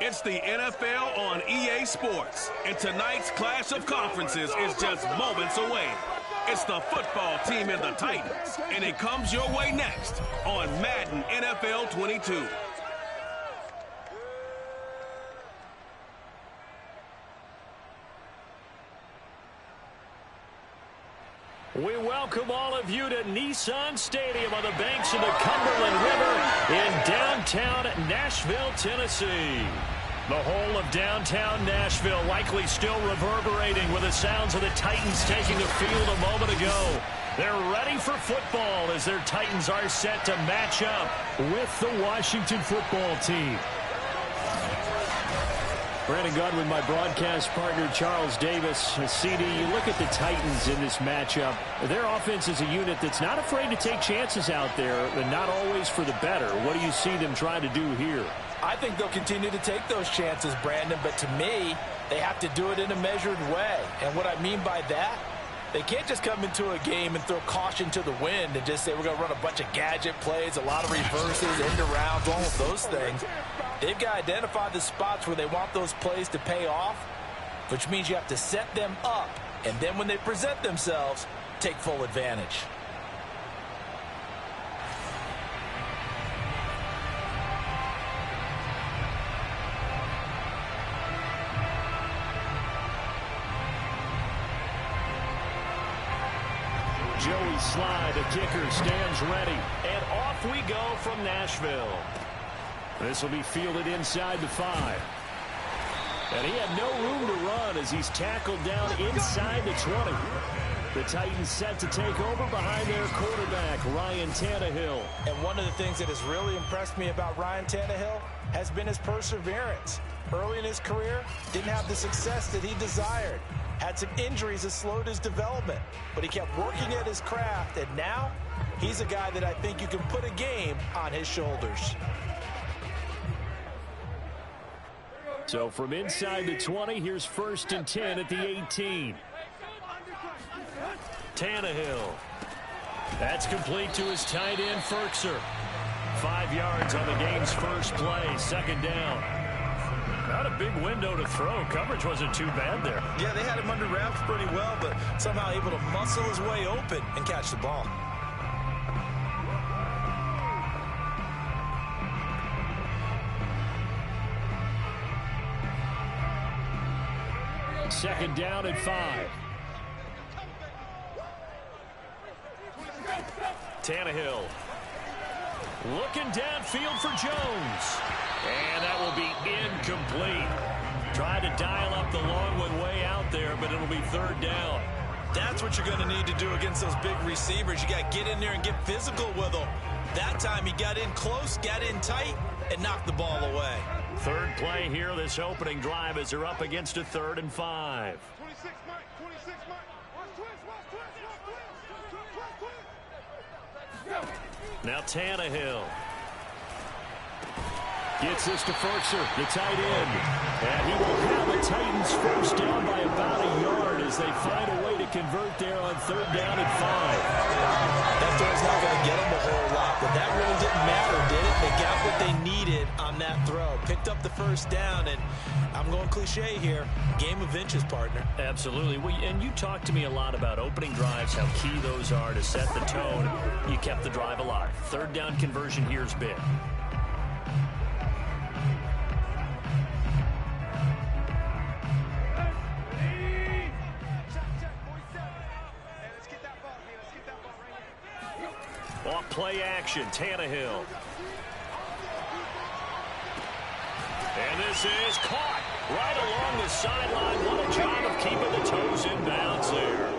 It's the NFL on EA Sports, and tonight's clash of conferences is just moments away. It's the football team and the Titans, and it comes your way next on Madden NFL 22. We welcome all of you to Nissan Stadium on the banks of the Cumberland River in downtown Nashville, Tennessee. The whole of downtown Nashville likely still reverberating with the sounds of the Titans taking the field a moment ago. They're ready for football as their Titans are set to match up with the Washington football team. Brandon Godwin, my broadcast partner, Charles Davis. CD, you look at the Titans in this matchup. Their offense is a unit that's not afraid to take chances out there, and not always for the better. What do you see them trying to do here? I think they'll continue to take those chances, Brandon, but to me, they have to do it in a measured way. And what I mean by that, they can't just come into a game and throw caution to the wind and just say we're going to run a bunch of gadget plays, a lot of reverses, end arounds, all of those things. They've got to identify the spots where they want those plays to pay off, which means you have to set them up, and then when they present themselves, take full advantage. Joey Slye, the kicker, stands ready. And off we go from Nashville. This will be fielded inside the 5. And he had no room to run as he's tackled down inside the 20. The Titans set to take over behind their quarterback, Ryan Tannehill. And one of the things that has really impressed me about Ryan Tannehill has been his perseverance. Early in his career, didn't have the success that he desired. Had some injuries that slowed his development, but he kept working at his craft, and now he's a guy that I think you can put a game on his shoulders. So from inside the 20, here's 1st and 10 at the 18. Tannehill. That's complete to his tight end, Ferkser. 5 yards on the game's first play, 2nd down. Not a big window to throw. Coverage wasn't too bad there. Yeah, they had him under wraps pretty well, but somehow able to muscle his way open and catch the ball. Second down at 5. Tannehill. Looking downfield for Jones. And that will be incomplete. Tried to dial up the long one way out there, but it'll be 3rd down. That's what you're going to need to do against those big receivers. You got to get in there and get physical with them. That time he got in close, got in tight, and knocked the ball away. 3rd play here, this opening drive, as they're up against a 3rd and 5. Now Tannehill. Gets this to Ferkser, the tight end. And he will have the Titans first down by about a yard as they find a way to convert there on 3rd down and 5. That throw's not going to get them a whole lot, but that really didn't matter, did it? They got what they needed on that throw. Picked up the 1st down, and I'm going cliche here. Game of inches, partner. Absolutely. And you talked to me a lot about opening drives, how key those are to set the tone. You kept the drive alive. 3rd down conversion here is big. Off play action, Tannehill. And this is caught right along the sideline. What a job of keeping the toes in bounds there.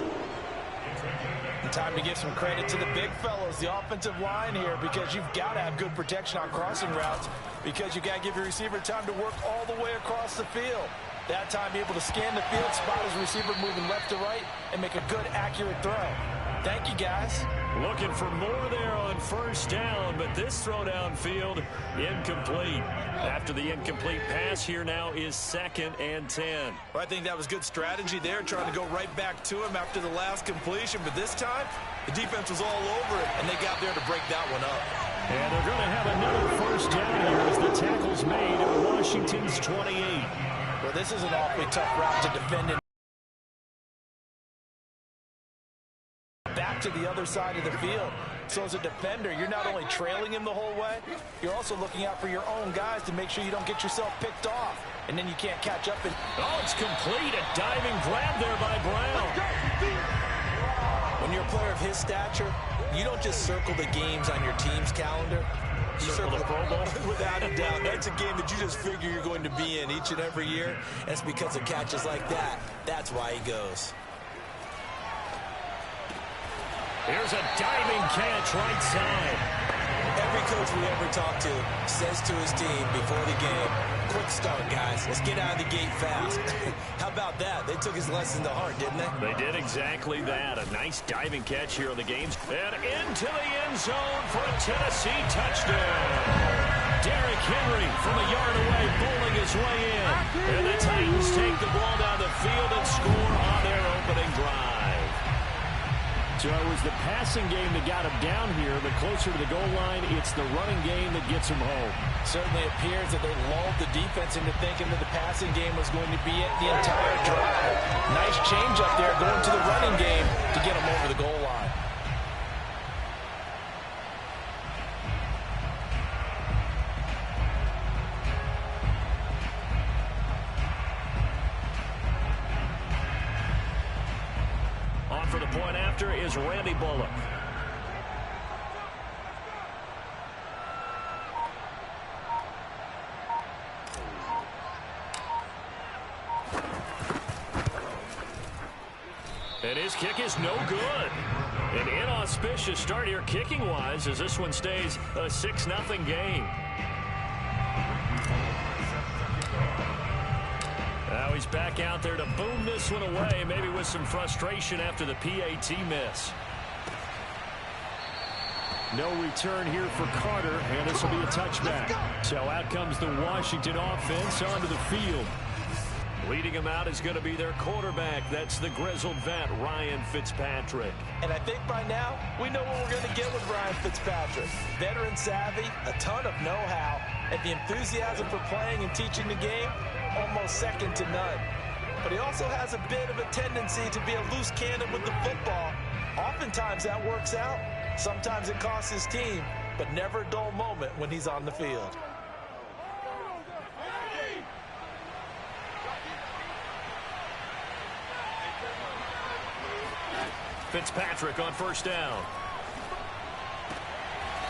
And time to give some credit to the big fellows, the offensive line here, because you've got to have good protection on crossing routes, because you got to give your receiver time to work all the way across the field. That time, be able to scan the field, spot his receiver moving left to right, and make a good, accurate throw. Thank you, guys. Looking for more there on 1st down, but this throw downfield incomplete. After the incomplete pass, here now is 2nd and 10. Well, I think that was good strategy there, trying to go right back to him after the last completion. But this time, the defense was all over it, and they got there to break that one up. And they're going to have another first down here as the tackle's made at Washington's 28. Well, this is an awfully tough route to defend in. Back to the other side of the field. So as a defender, you're not only trailing him the whole way, you're also looking out for your own guys to make sure you don't get yourself picked off. And then you can't catch up. Oh, it's complete. A diving grab there by Brown. When you're a player of his stature, you don't just circle the games on your team's calendar. You circle the Pro Bowl. Without a doubt. That's a game that you just figure you're going to be in each and every year. And it's because of catches like that. That's why he goes. Here's a diving catch right side. Every coach we ever talk to says to his team before the game, quick start, guys. Let's get out of the gate fast. How about that? They took his lesson to heart, didn't they? They did exactly that. A nice diving catch here on the games. And into the end zone for a Tennessee touchdown. Derrick Henry from a yard away, bowling his way in. And the Titans take the ball down the field and score on their opening drive. So it was the passing game that got him down here, but closer to the goal line, it's the running game that gets him home. Certainly appears that they lulled the defense into thinking that the passing game was going to be it the entire drive. Nice change up there going to the running game to get him over the goal line. For the point after is Randy Bullock. And his kick is no good. An inauspicious start here kicking-wise as this one stays a 6-0 game. Now he's back out there to boom this one away, maybe with some frustration after the PAT miss. No return here for Carter, and this will be a touchback. So out comes the Washington offense onto the field. Leading him out is going to be their quarterback. That's the grizzled vet, Ryan Fitzpatrick. And I think by now, we know what we're going to get with Ryan Fitzpatrick. Veteran savvy, a ton of know-how, and the enthusiasm for playing and teaching the game, almost second to none. But he also has a bit of a tendency to be a loose cannon with the football. Oftentimes that works out. Sometimes it costs his team, but never a dull moment when he's on the field. Fitzpatrick on first down.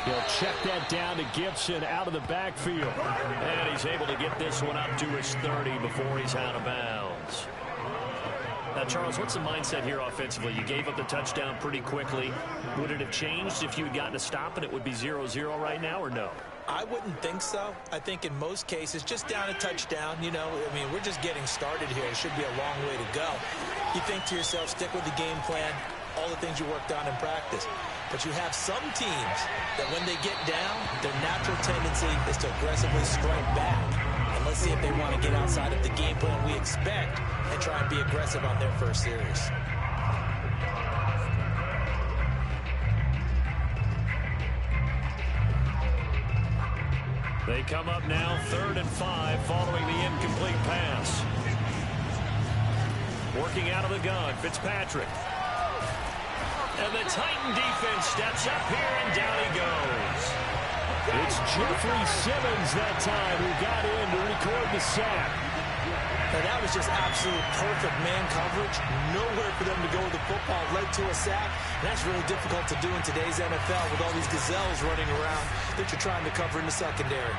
He'll check that down to Gibson out of the backfield. And he's able to get this one up to his 30 before he's out of bounds. Now, Charles, what's the mindset here offensively? You gave up the touchdown pretty quickly. Would it have changed if you had gotten a stop and it would be 0-0 right now, or no? I wouldn't think so. I think in most cases, just down a touchdown, you know, I mean, we're just getting started here. It should be a long way to go. You think to yourself, stick with the game plan, all the things you worked on in practice. But you have some teams that when they get down, their natural tendency is to aggressively strike back. And let's see if they want to get outside of the game plan we expect and try and be aggressive on their first series. They come up now 3rd and 5 following the incomplete pass. Working out of the gun, Fitzpatrick. And the Titan defense steps up here, and down he goes. It's Jeffrey Simmons that time who got in to record the sack. Now that was just absolute perfect man coverage. Nowhere for them to go with the football. Led to a sack. And that's really difficult to do in today's NFL with all these gazelles running around that you're trying to cover in the secondary.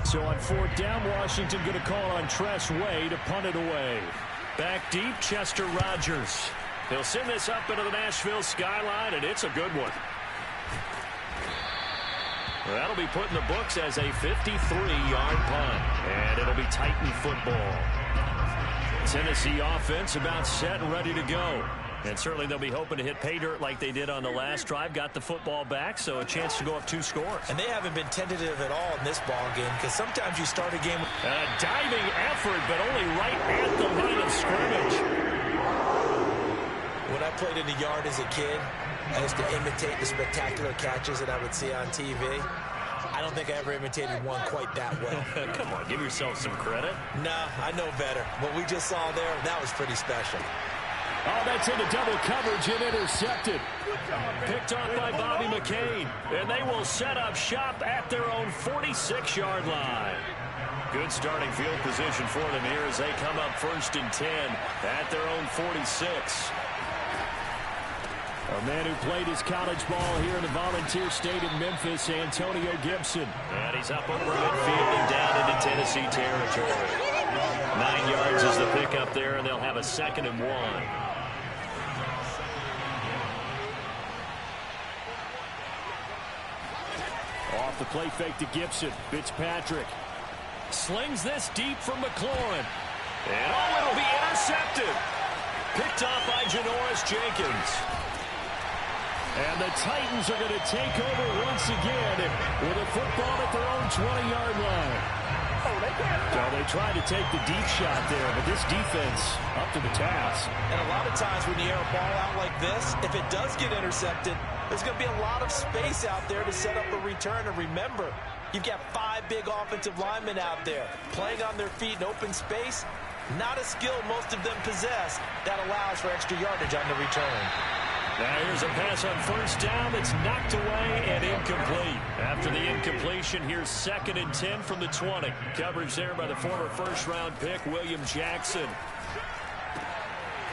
So on 4th down, Washington going to call on Tress Way to punt it away. Back deep, Chester Rogers. They'll send this up into the Nashville skyline, and it's a good one. That'll be put in the books as a 53-yard punt. And it'll be Titan football. Tennessee offense about set and ready to go. And certainly they'll be hoping to hit pay dirt like they did on the last drive. Got the football back, so a chance to go up 2 scores. And they haven't been tentative at all in this ball game, because sometimes you start a game with a diving effort, but only right at the line of scrimmage. When I played in the yard as a kid, I used to imitate the spectacular catches that I would see on TV. I don't think I ever imitated one quite that well. Come on, give yourself some credit. Nah, I know better. What we just saw there, that was pretty special. Oh, that's into double coverage and intercepted. Picked off by Bobby McCain. And they will set up shop at their own 46-yard line. Good starting field position for them here as they come up 1st and 10 at their own 46. A man who played his college ball here in the Volunteer State in Memphis, Antonio Gibson. And he's up over midfield and down into Tennessee territory. 9 yards is the pickup there, and they'll have a 2nd and 1. Off the play fake to Gibson. Fitzpatrick slings this deep from McLaurin. And oh, it'll be intercepted. Picked off by Janoris Jenkins. And the Titans are going to take over once again with a football at their own 20-yard line. So they tried to take the deep shot there, but this defense up to the task. And a lot of times when you air a ball out like this, if it does get intercepted, there's going to be a lot of space out there to set up a return. And remember, you've got 5 big offensive linemen out there playing on their feet in open space. Not a skill most of them possess that allows for extra yardage on the return. Now here's a pass on 1st down that's knocked away and incomplete. After the incompletion, here's 2nd and 10 from the 20. Coverage there by the former 1st-round pick, William Jackson.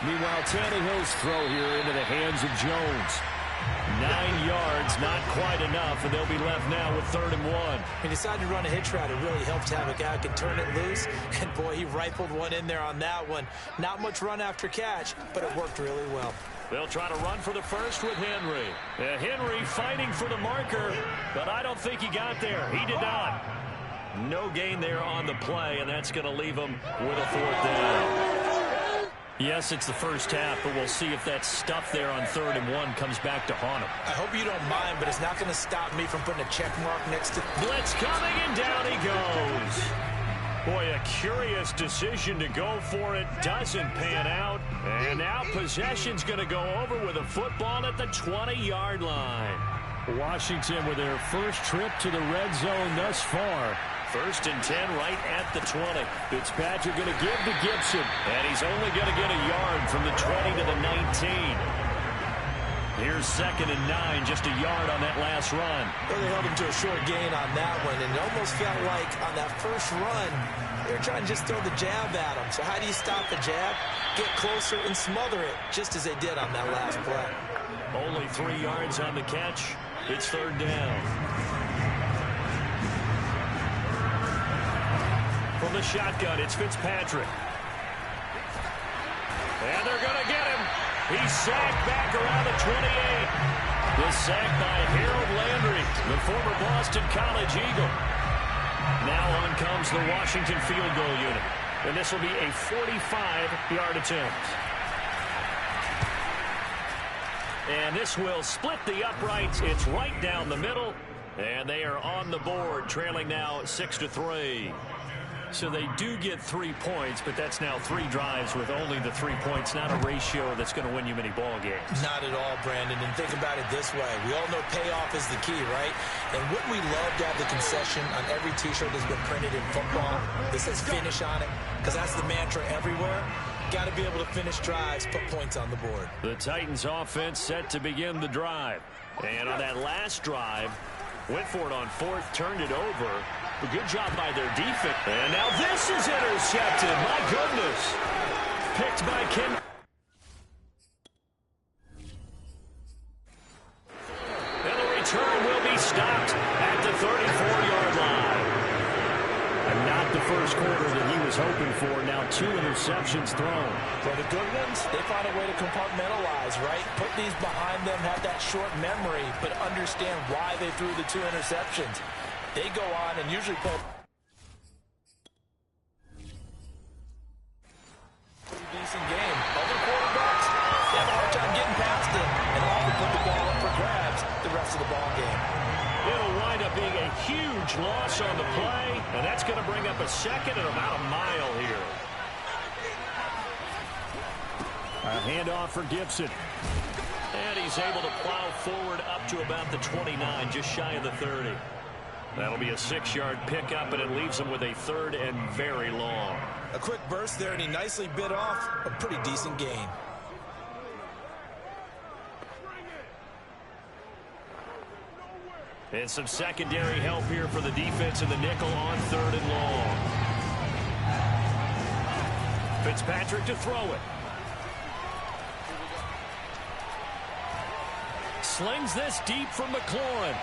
Meanwhile, Tannehill's throw here into the hands of Jones. 9 yards, not quite enough, and they'll be left now with 3rd and 1. He decided to run a hitch route. It really helped to have a guy who can turn it loose. And, boy, he rifled one in there on that one. Not much run after catch, but it worked really well. They'll try to run for the first with Henry. Henry fighting for the marker, but I don't think he got there. He did not. No gain there on the play, and that's going to leave him with a 4th down. Yes, it's the first half, but we'll see if that stuff there on 3rd and 1 comes back to haunt him. I hope you don't mind, but it's not going to stop me from putting a check mark next to... Blitz coming, and down he goes. Boy, a curious decision to go for it. Doesn't pan out. And now possession's going to go over with a football at the 20-yard line. Washington with their first trip to the red zone thus far. 1st and 10 right at the 20. Fitzpatrick going to give to Gibson. And he's only going to get a yard from the 20 to the 19. Here's 2nd and 9, just a yard on that last run. Well, they held him to a short gain on that one, and it almost felt like on that first run, they were trying to just throw the jab at him. So how do you stop the jab? Get closer and smother it, just as they did on that last play. Only 3 yards on the catch. It's 3rd down. From the shotgun, it's Fitzpatrick. And they're going to get him. He's sacked back around the 28. The sack by Harold Landry, the former Boston College Eagle. Now on comes the Washington field goal unit. And this will be a 45-yard attempt. And this will split the uprights. It's right down the middle. And they are on the board, trailing now 6-3. So they do get 3 points, but that's now 3 drives with only the 3 points, not a ratio that's going to win you many ball games. Not at all, Brandon. And think about it this way. We all know payoff is the key, right? And wouldn't we love to have the concession on every T-shirt that's been printed in football that says finish on it? Because that's the mantra everywhere. Got to be able to finish drives, put points on the board. The Titans offense set to begin the drive. And on that last drive, went for it on 4th, turned it over. A good job by their defense. And now this is intercepted. My goodness. Picked by Ken. And the return will be stopped at the 34-yard line. And not the first quarter that he was hoping for. Now 2 interceptions thrown. For the good ones, they find a way to compartmentalize, right? Put these behind them, have that short memory, but understand why they threw the 2 interceptions. They go on and usually play a decent game. Other quarterbacks, they have a hard time getting past it and often put the ball up for grabs the rest of the ball game. It'll wind up being a huge loss on the play, and that's going to bring up a second and about a mile here. A handoff for Gibson. And he's able to plow forward up to about the 29, just shy of the 30. That'll be a 6-yard pickup, and it leaves him with a 3rd and very long. A quick burst there, and he nicely bit off a pretty decent gain. And some secondary help here for the defense in the nickel on 3rd and long. Fitzpatrick to throw it. Slings this deep from McLaurin.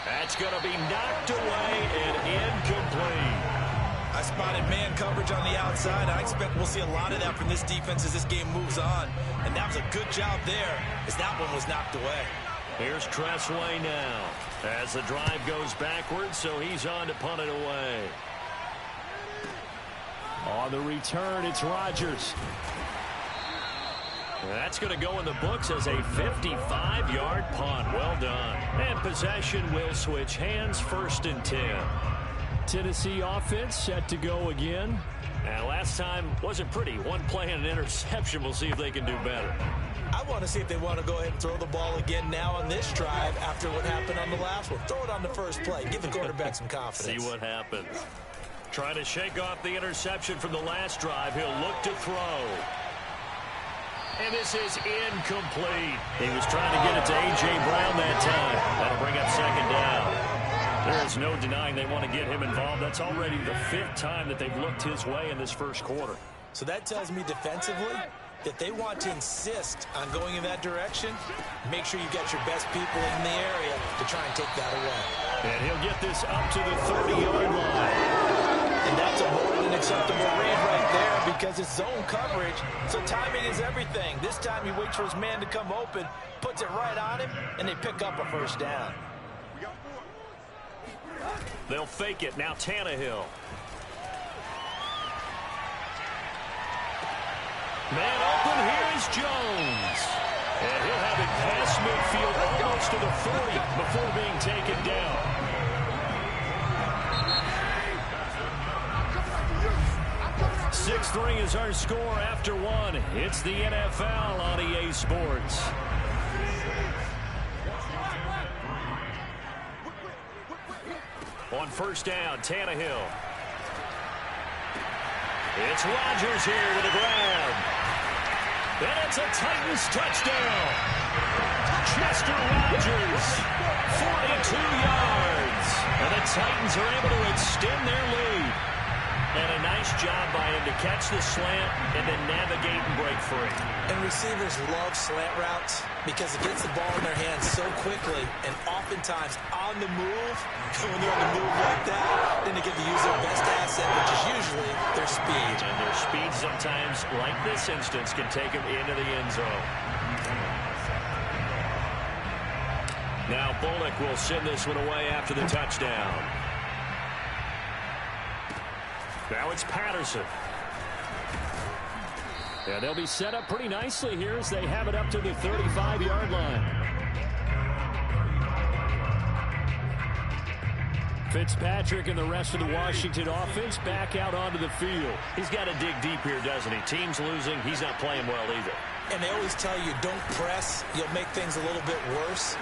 That's going to be knocked away and incomplete. I spotted man coverage on the outside. I expect we'll see a lot of that from this defense as this game moves on. And that was a good job there as that one was knocked away. Here's Tressway now as the drive goes backwards, so he's on to punt it away. On the return, it's Rodgers. That's going to go in the books as a 55-yard punt. Well done. And possession will switch hands, 1st and 10. Tennessee offense set to go again. And last time wasn't pretty. 1 play and an interception. We'll see if they can do better. I want to see if they want to go ahead and throw the ball again now on this drive after what happened on the last one. Throw it on the first play. Give the quarterback some confidence. See what happens. Trying to shake off the interception from the last drive. He'll look to throw. And this is incomplete. He was trying to get it to A.J. Brown that time. That'll bring up 2nd down. There is no denying they want to get him involved. That's already the 5th time that they've looked his way in this first quarter. So that tells me defensively that they want to insist on going in that direction. Make sure you've got your best people in the area to try and take that away. And he'll get this up to the 30-yard line. And that's a more than acceptable read right there because it's zone coverage, so timing is everything. This time he waits for his man to come open, puts it right on him, and they pick up a 1st down. They'll fake it. Now Tannehill. Man open, here is Jones. And he'll have it past midfield almost to the 40 before being taken down. 6-3 is our score after 1. It's the NFL on EA Sports. On 1st down, Tannehill. It's Rodgers here with a grab. And it's a Titans touchdown. Chester Rodgers, 42 yards. And the Titans are able to extend their lead. And a nice job by him to catch the slant and then navigate and break free. And receivers love slant routes because it gets the ball in their hands so quickly and oftentimes on the move. When they're on the move like that, then they get to use their best asset, which is usually their speed. And their speed sometimes, like this instance, can take them into the end zone. Now Bullock will send this one away after the touchdown. Now it's Patterson. Yeah, they'll be set up pretty nicely here as they have it up to the 35-yard line. Fitzpatrick and the rest of the Washington offense back out onto the field. He's got to dig deep here, doesn't he? Team's losing. He's not playing well either. And they always tell you, don't press. You'll make things a little bit worse.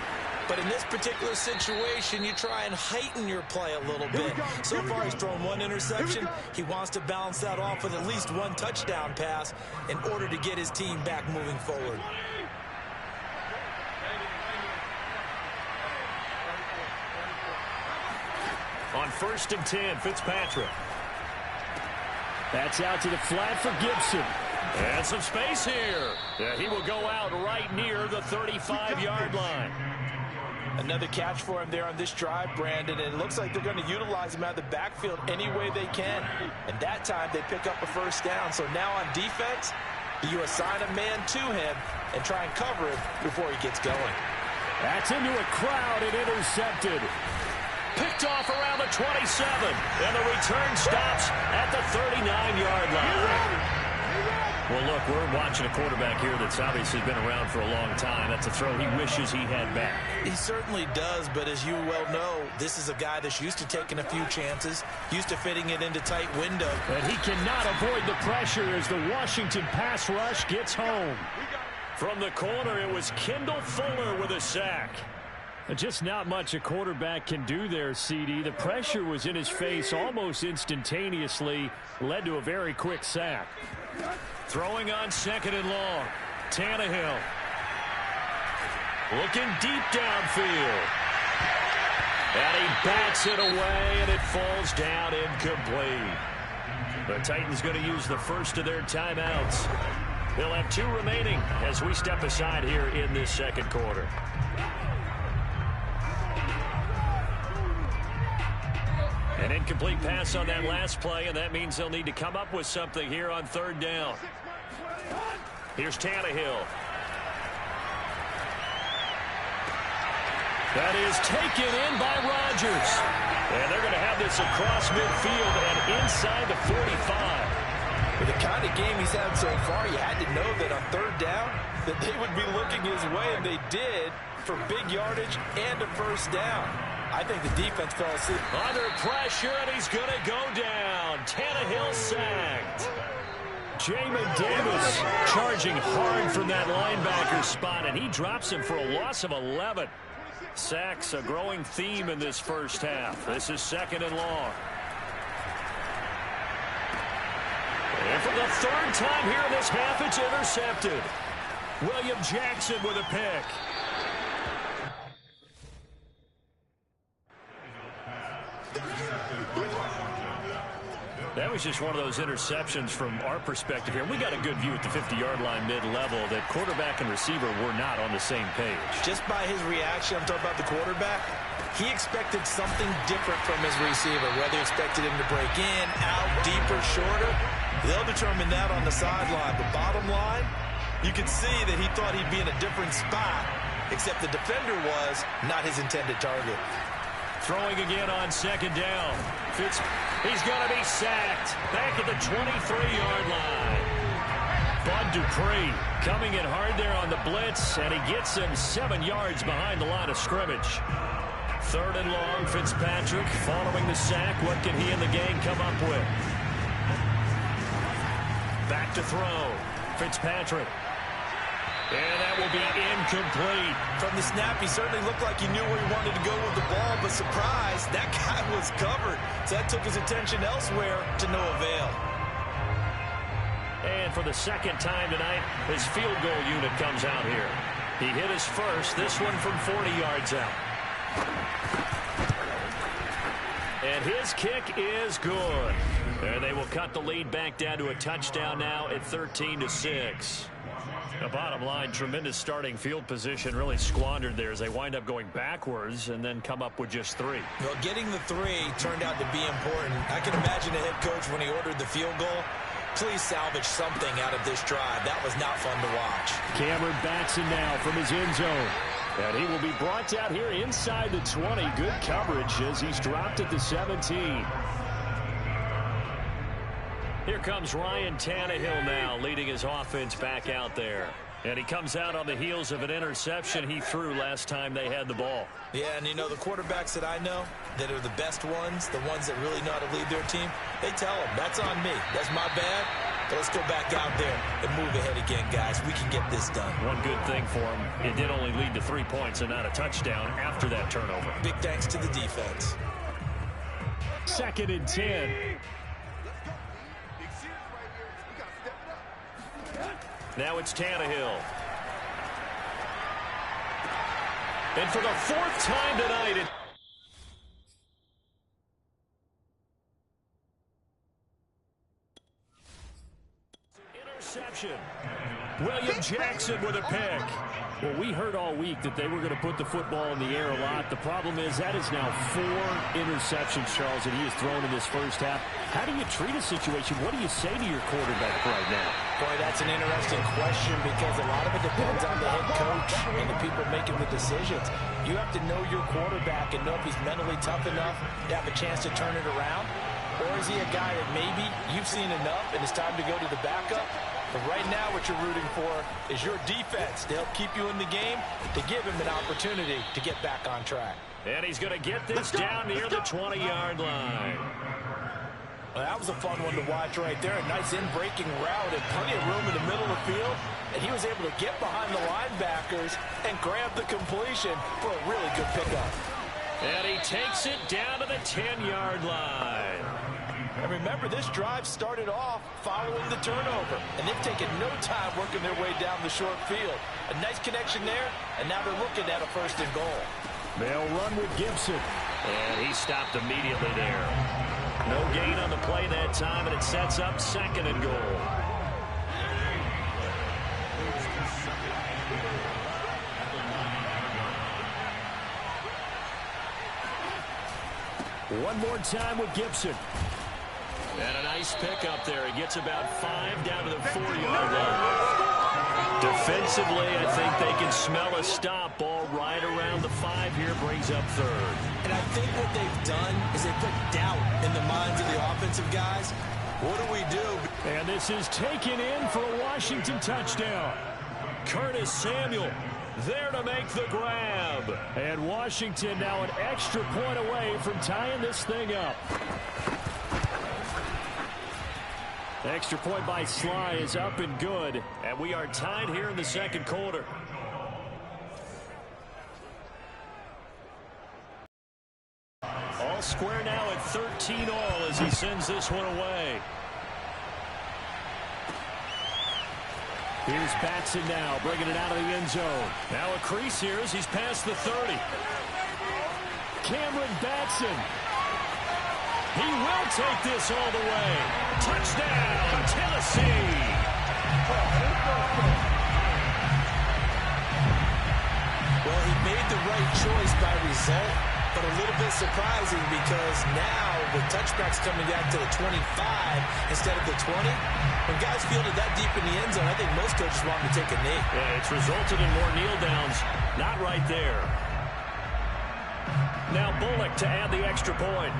But in this particular situation, you try and heighten your play a little bit. So far, he's thrown 1 interception. He wants to balance that off with at least 1 touchdown pass in order to get his team back moving forward. On 1st and 10, Fitzpatrick. That's out to the flat for Gibson. And some space here. Yeah, he will go out right near the 35-yard line. Another catch for him there on this drive, Brandon, and it looks like they're going to utilize him out of the backfield any way they can. And that time they pick up a first down. So now on defense, you assign a man to him and try and cover him before he gets going. That's into a crowd and intercepted. Picked off around the 27, and the return stops at the 39-yard line. Well, look, we're watching a quarterback here that's obviously been around for a long time. That's a throw he wishes he had back. He certainly does, but as you well know, this is a guy that's used to taking a few chances, used to fitting it into tight window. And he cannot avoid the pressure as the Washington pass rush gets home. From the corner, it was Kendall Fuller with a sack. Just not much a quarterback can do there, CD. The pressure was in his face almost instantaneously, led to a very quick sack. Throwing on 2nd and long. Tannehill. Looking deep downfield. And he bats it away, and it falls down incomplete. The Titans going to use the first of their timeouts. They'll have 2 remaining as we step aside here in this second quarter. An incomplete pass on that last play, and that means they'll need to come up with something here on 3rd down. Here's Tannehill. That is taken in by Rodgers. And they're going to have this across midfield and inside the 45. With the kind of game he's had so far, you had to know that on 3rd down that they would be looking his way, and they did for big yardage and a first down. I think the defense fell asleep. Under pressure, and he's going to go down. Tannehill sacked. Jamin Davis charging hard from that linebacker spot, and he drops him for a loss of 11. Sacks, a growing theme in this first half. This is 2nd and long. And for the 3rd time here in this half, it's intercepted. William Jackson with a pick. That was just one of those interceptions from our perspective here. We got a good view at the 50-yard line mid-level that quarterback and receiver were not on the same page. Just by his reaction, I'm talking about the quarterback, he expected something different from his receiver, whether he expected him to break in, out, deeper, shorter. They'll determine that on the sideline. But bottom line, you can see that he thought he'd be in a different spot, except the defender was not his intended target. Throwing again on 2nd down. He's going to be sacked back at the 23-yard line. Bud Dupree coming in hard there on the blitz, and he gets him 7 yards behind the line of scrimmage. 3rd and long, Fitzpatrick following the sack. What can he and the gang come up with? Back to throw. Fitzpatrick. And that will be incomplete. From the snap, he certainly looked like he knew where he wanted to go with the ball, but surprise, that guy was covered. So that took his attention elsewhere to no avail. And for the 2nd time tonight, his field goal unit comes out here. He hit his first, this one from 40 yards out. And his kick is good. And they will cut the lead back down to a touchdown now at 13-6. The bottom line, tremendous starting field position, really squandered there as they wind up going backwards and then come up with just 3. Well, getting the 3 turned out to be important. I can imagine the head coach when he ordered the field goal. Please salvage something out of this drive. That was not fun to watch. Cameron Batson now from his end zone. And he will be brought down here inside the 20. Good coverage as he's dropped at the 17. Here comes Ryan Tannehill now, leading his offense back out there. And he comes out on the heels of an interception he threw last time they had the ball. Yeah, and you know, the quarterbacks that I know that are the best ones, the ones that really know how to lead their team, they tell them, that's on me. That's my bad. But let's go back out there and move ahead again, guys. We can get this done. One good thing for him, it did only lead to 3 points and not a touchdown after that turnover. Big thanks to the defense. 2nd and 10. Now it's Tannehill. And for the 4th time tonight, interception. William Jackson with a pick. Well, we heard all week that they were going to put the football in the air a lot. The problem is that is now 4 interceptions, Charles, that he has thrown in this first half. How do you treat a situation? What do you say to your quarterback right now? Boy, that's an interesting question because a lot of it depends on the head coach and the people making the decisions. You have to know your quarterback and know if he's mentally tough enough to have a chance to turn it around. Or is he a guy that maybe you've seen enough and it's time to go to the backup? But right now what you're rooting for is your defense to help keep you in the game, to give him an opportunity to get back on track. And he's going to get this down near the 20-yard line. Well, that was a fun one to watch right there. A nice in-breaking route and plenty of room in the middle of the field. And he was able to get behind the linebackers and grab the completion for a really good pickup. And he takes it down to the 10-yard line. And remember, this drive started off following the turnover. And they've taken no time working their way down the short field. A nice connection there, and now they're looking at a 1st and goal. They'll run with Gibson. And he stopped immediately there. No gain on the play that time, and it sets up 2nd and goal. One more time with Gibson. And a nice pick up there. He gets about 5 down to the 4-yard line. Defensively, I think they can smell a stop. Ball right around the 5 here, brings up 3rd. And I think what they've done is they put doubt in the minds of the offensive guys. What do we do? And this is taken in for a Washington touchdown. Curtis Samuel there to make the grab. And Washington now an extra point away from tying this thing up. The extra point by Sly is up and good. And we are tied here in the 2nd quarter. All square now at 13 all as he sends this one away. Here's Batson now, bringing it out of the end zone. Now a crease here as he's past the 30. Cameron Batson. He will take this all the way. Touchdown, Tennessee. Well, he made the right choice by result, but a little bit surprising because now with touchbacks coming back to the 25 instead of the 20, when guys fielded that deep in the end zone, I think most coaches want to take a knee. Yeah, it's resulted in more kneel downs. Not right there. Now Bullock to add the extra point.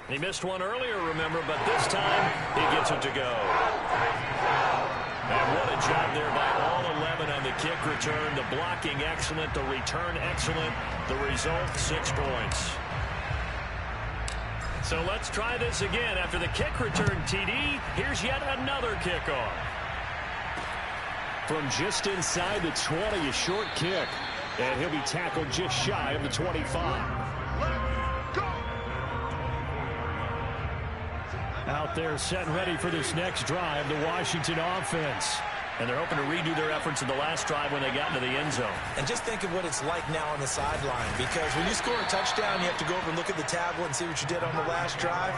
He missed one earlier, remember, but this time he gets it to go. And what a job there by all 11 on the kick return. The blocking excellent, the return excellent. The result, 6 points. So let's try this again. After the kick return TD, here's yet another kickoff. From just inside the 20, a short kick. And he'll be tackled just shy of the 25. Out there set and ready for this next drive, the Washington offense. And they're hoping to redo their efforts in the last drive when they got into the end zone. And just think of what it's like now on the sideline, because when you score a touchdown, you have to go over and look at the tablet and see what you did on the last drive.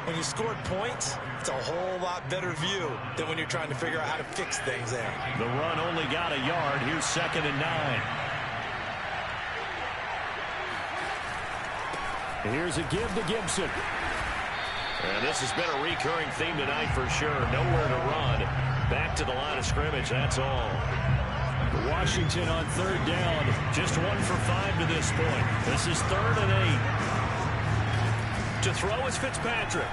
When you scored points, it's a whole lot better view than when you're trying to figure out how to fix things there. The run only got a yard. Here's 2nd and 9. Here's a give to Gibson. And this has been a recurring theme tonight for sure. Nowhere to run. Back to the line of scrimmage, that's all. Washington on 3rd down. Just 1 for 5 to this point. This is 3rd and 8. To throw is Fitzpatrick.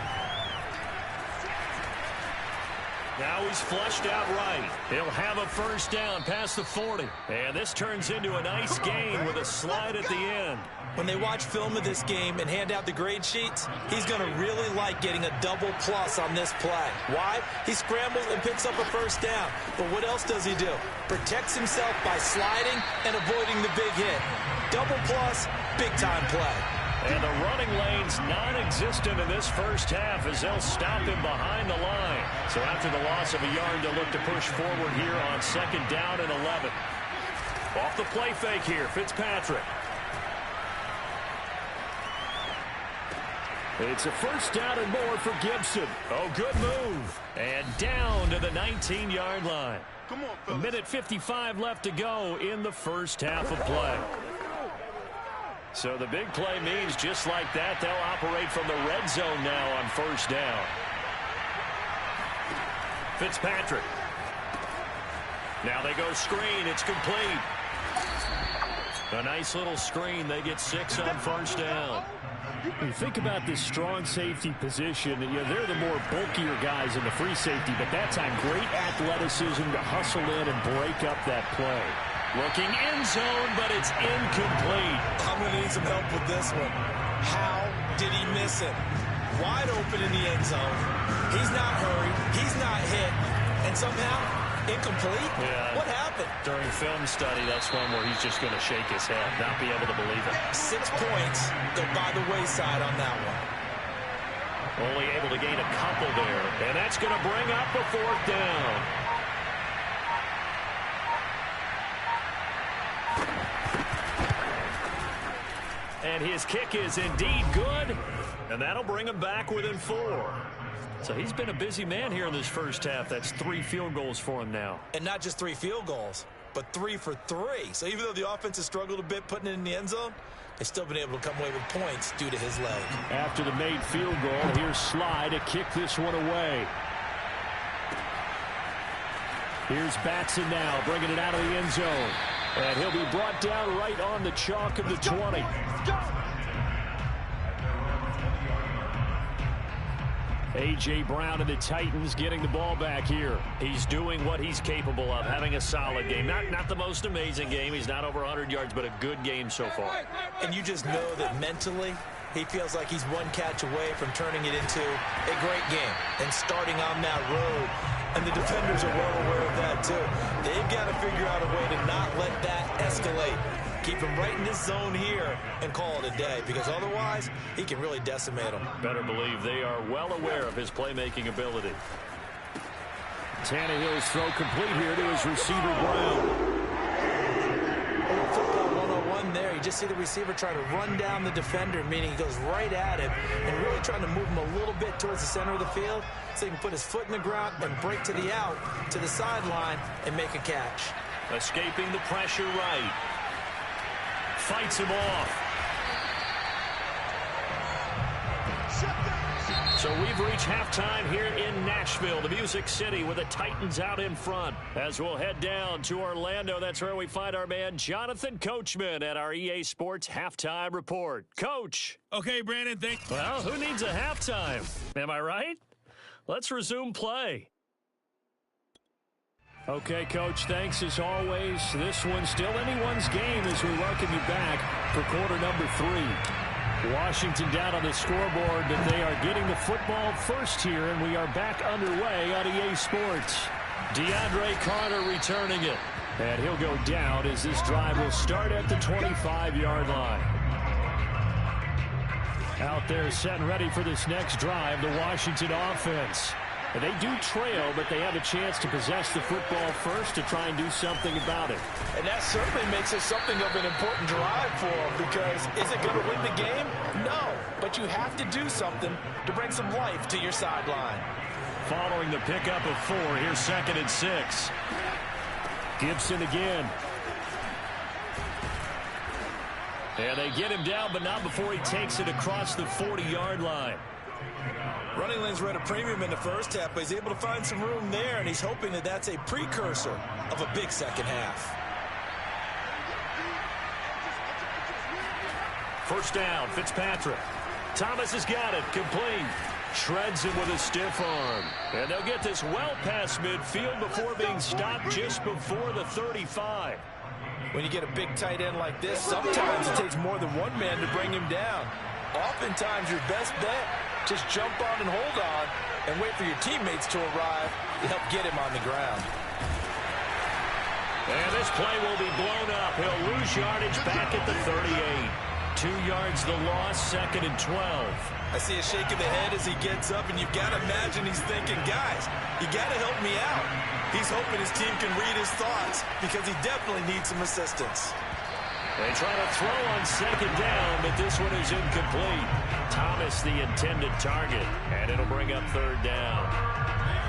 Now he's flushed out right. He'll have a 1st down past the 40. And this turns into a nice gain with a slide at the end. When they watch film of this game and hand out the grade sheets, he's going to really like getting a double plus on this play. Why? He scrambles and picks up a 1st down. But what else does he do? Protects himself by sliding and avoiding the big hit. Double plus, big-time play. And the running lane's non-existent in this first half as they'll stop him behind the line. So after the loss of a yard, they'll look to push forward here on 2nd down and 11. Off the play fake here, Fitzpatrick. It's a first down and more for Gibson. Oh, good move. And down to the 19-yard line. Come on, fellas. 1:55 left to go in the first half of play. So the big play means just like that, they'll operate from the red zone now on first down. Fitzpatrick. Now they go screen. It's complete. A nice little screen. They get 6 on first down. You think about this strong safety position, they're the more bulkier guys in the free safety, but that time great athleticism to hustle in and break up that play. Looking end zone, but it's incomplete. I'm going to need some help with this one. How did he miss it? Wide open in the end zone. He's not hurried. He's not hit. And somehow, incomplete? Yeah. What happened? During film study, that's one where he's just going to shake his head, not be able to believe it. 6 points go by the wayside on that one. Only able to gain a couple there. And that's going to bring up a 4th down. And his kick is indeed good. And that'll bring him back within 4. So he's been a busy man here in this first half. That's 3 field goals for him now. And not just 3 field goals, but 3 for 3. So even though the offense has struggled a bit putting it in the end zone, they've still been able to come away with points due to his leg. After the made field goal, here's Sly to kick this one away. Here's Batson now, bringing it out of the end zone. And he'll be brought down right on the chalk of the 20. A.J. Brown and the Titans getting the ball back here. He's doing what he's capable of, having a solid game. Not the most amazing game. He's not over 100 yards, but a good game so far. And you just know that mentally, he feels like he's one catch away from turning it into a great game and starting on that road. And the defenders are well aware of that, too. They've got to figure out a way to not let that escalate. Keep him right in this zone here and call it a day, because otherwise he can really decimate them. Better believe they are well aware of his playmaking ability. Tannehill's throw complete here to his receiver, Brown. Football 101 there. You just see the receiver try to run down the defender, meaning he goes right at him and really trying to move him a little bit towards the center of the field so he can put his foot in the ground and break to the out, to the sideline, and make a catch. Escaping the pressure right. Fights him off. So we've reached halftime here in Nashville, the Music City, with the Titans out in front. As we'll head down to Orlando, that's where we find our man Jonathan Coachman at our EA Sports Halftime Report. Coach. Okay, Brandon, thanks. Well, who needs a halftime? Am I right? Let's resume play. Okay, Coach, thanks as always. This one's still anyone's game as we welcome you back for quarter number 3. Washington down on the scoreboard, but they are getting the football first here, and we are back underway on EA Sports. DeAndre Carter returning it. And he'll go down as this drive will start at the 25-yard line. Out there set and ready for this next drive, the Washington offense. And they do trail, but they have a chance to possess the football first to try and do something about it. And that certainly makes it something of an important drive for them, because is it going to win the game? No, but you have to do something to bring some life to your sideline. Following the pickup of 4, here's 2nd and 6. Gibson again. And they get him down, but not before he takes it across the 40-yard line. Running lanes were at a premium in the first half, but he's able to find some room there, and he's hoping that that's a precursor of a big second half. First down, Fitzpatrick. Thomas has got it, complete. Shreds him with a stiff arm. And they'll get this well past midfield before being stopped just before the 35. When you get a big tight end like this, sometimes it takes more than one man to bring him down. Oftentimes, your best bet, just jump on and hold on and wait for your teammates to arrive to help get him on the ground. And this play will be blown up. He'll lose yardage back at the 38. 2 yards the loss, 2nd and 12. I see a shake of the head as he gets up, and you've got to imagine he's thinking, guys, you got to help me out. He's hoping his team can read his thoughts because he definitely needs some assistance. They try to throw on second down, but this one is incomplete. Thomas, the intended target, and it'll bring up third down.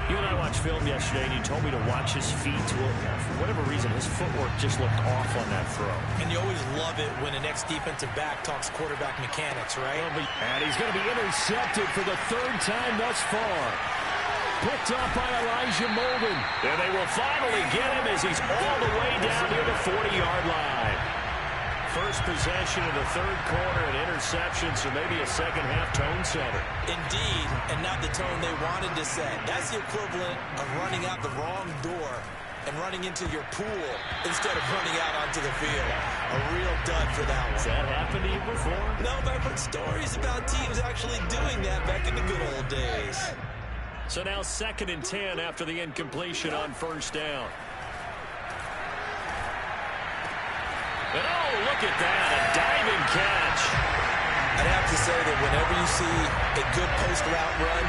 You and I watched film yesterday, and you told me to watch his feet. For whatever reason, his footwork just looked off on that throw. And you always love it when the next defensive back talks quarterback mechanics, right? And he's going to be intercepted for the third time thus far. Picked up by Elijah Molden. And they will finally get him as he's all the way down near the 40-yard line. First possession of the third quarter, an interception, so maybe a second-half tone setter. Indeed, and not the tone they wanted to set. That's the equivalent of running out the wrong door and running into your pool instead of running out onto the field. A real dud for that one. Has that happened to you before? No, but I've heard stories about teams actually doing that back in the good old days. So now 2nd and 10 after the incompletion on first down. And oh, look at that, a diving catch. I'd have to say that whenever you see a good post route run,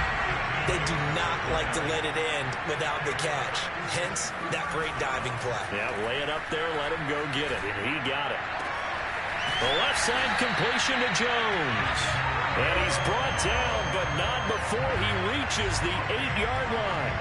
they do not like to let it end without the catch. Hence, that great diving play. Yeah, lay it up there, let him go get it, and he got it. The left side completion to Jones. And he's brought down, but not before he reaches the 8-yard line.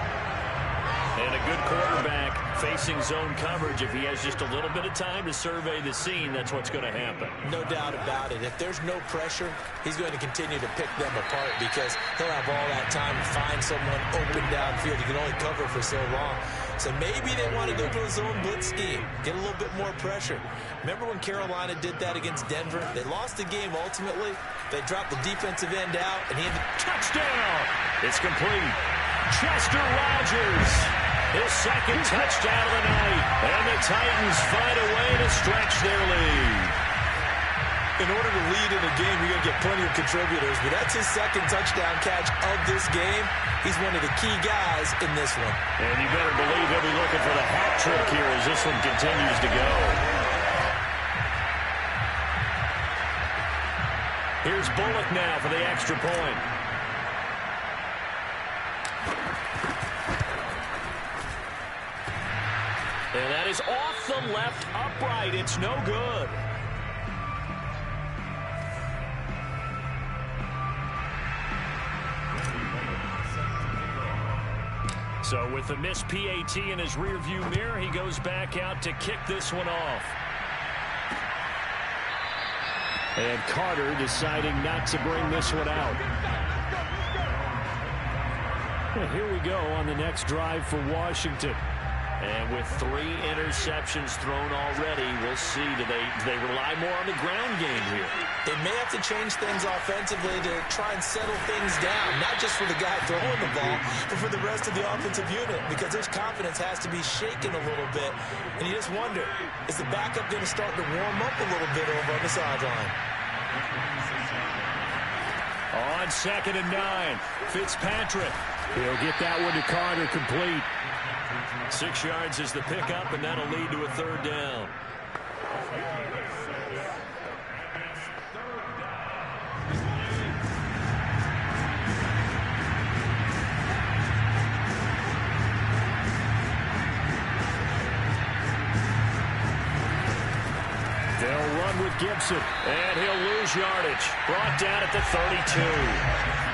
And a good quarterback facing zone coverage. If he has just a little bit of time to survey the scene, that's what's going to happen. No doubt about it. If there's no pressure, he's going to continue to pick them apart because he'll have all that time to find someone open downfield. He can only cover for so long. So maybe they want to go to a zone blitz scheme, get a little bit more pressure. Remember when Carolina did that against Denver? They lost the game ultimately. They dropped the defensive end out, and he ended touchdown. It's complete. Chester Rogers, his second touchdown of the night. And the Titans find a way to stretch their lead. In order to lead in a game, you're going to get plenty of contributors, but that's his second touchdown catch of this game. He's one of the key guys in this one. And you better believe he'll be looking for the hat trick here as this one continues to go. Here's Bullock now for the extra point. And that is off the left upright. It's no good. So with the missed PAT in his rearview mirror, he goes back out to kick this one off. And Carter deciding not to bring this one out. Well, here we go on the next drive for Washington. And with 3 interceptions thrown already, we'll see. Do they rely more on the ground game here? They may have to change things offensively to try and settle things down, not just for the guy throwing the ball, but for the rest of the offensive unit, because his confidence has to be shaken a little bit. And you just wonder, is the backup going to start to warm up a little bit over on the sideline? On 2nd and 9, Fitzpatrick. He'll get that one to Carter, complete. 6 yards is the pickup, and that'll lead to a third down. They'll run with Gibson, and he'll lose yardage. Brought down at the 32.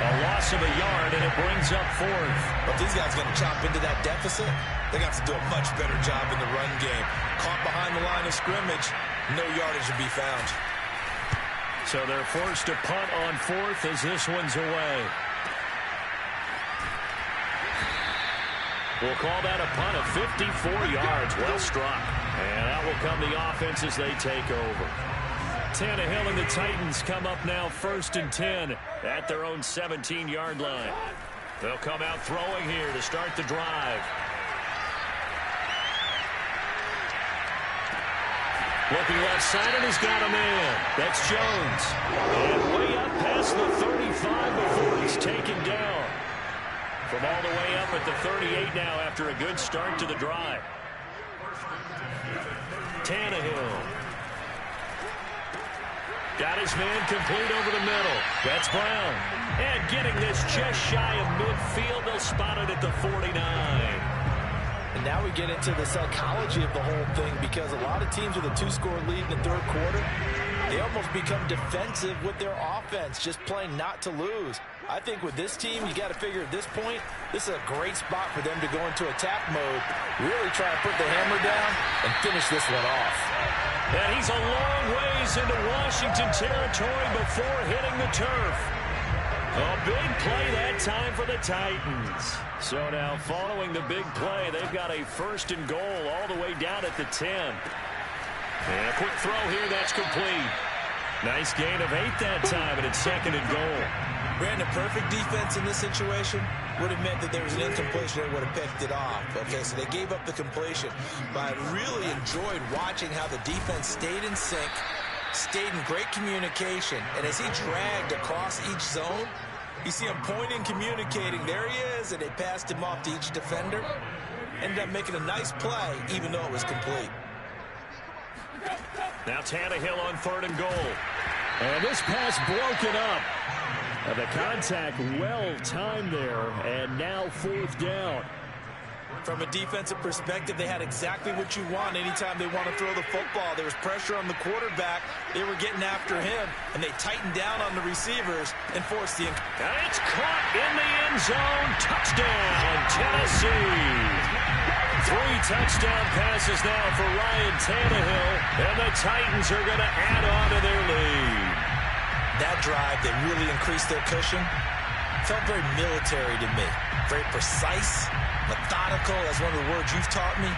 A loss of a yard, and it brings up 4th. But these guys are going to chop into that deficit. They're going to have to do a much better job in the run game. Caught behind the line of scrimmage, no yardage to be found. So they're forced to punt on 4th as this one's away. We'll call that a punt of 54 yards. Well struck. And out will come the offense as they take over. Tannehill and the Titans come up now 1st and 10 at their own 17-yard line. They'll come out throwing here to start the drive. Looking left side, and he's got a man. That's Jones. And way up past the 35 before he's taken down. From all the way up at the 38 now after a good start to the drive. Tannehill. Got his man complete over the middle. That's Brown. And getting this just shy of midfield. They'll spot it at the 49. And now we get into the psychology of the whole thing, because a lot of teams with a 2-score lead in the third quarter, they almost become defensive with their offense, just playing not to lose. I think with this team, you got to figure at this point, this is a great spot for them to go into attack mode, really try to put the hammer down and finish this one off. And he's a long ways into Washington territory before hitting the turf. A big play that time for the Titans. So now following the big play, they've got a 1st and goal all the way down at the 10. And a quick throw here, that's complete. Nice gain of 8 that time, and it's 2nd and goal. Brandon, perfect defense in this situation would have meant that there was an incompletion. They would have picked it off. Okay, so they gave up the completion. But I really enjoyed watching how the defense stayed in sync, stayed in great communication. And as he dragged across each zone, you see him pointing, communicating. There he is, and they passed him off to each defender. Ended up making a nice play, even though it was complete. Now Tannehill on 3rd and goal. And this pass broken up. The contact well timed there, and now 4th down. From a defensive perspective, they had exactly what you want anytime they want to throw the football. There was pressure on the quarterback. They were getting after him, and they tightened down on the receivers and forced the... And it's caught in the end zone. Touchdown, Tennessee. 3 touchdown passes now for Ryan Tannehill, and the Titans are going to add on to their lead. That drive, they really increased their cushion. Felt very military to me. Very precise, methodical. That's one of the words you've taught me.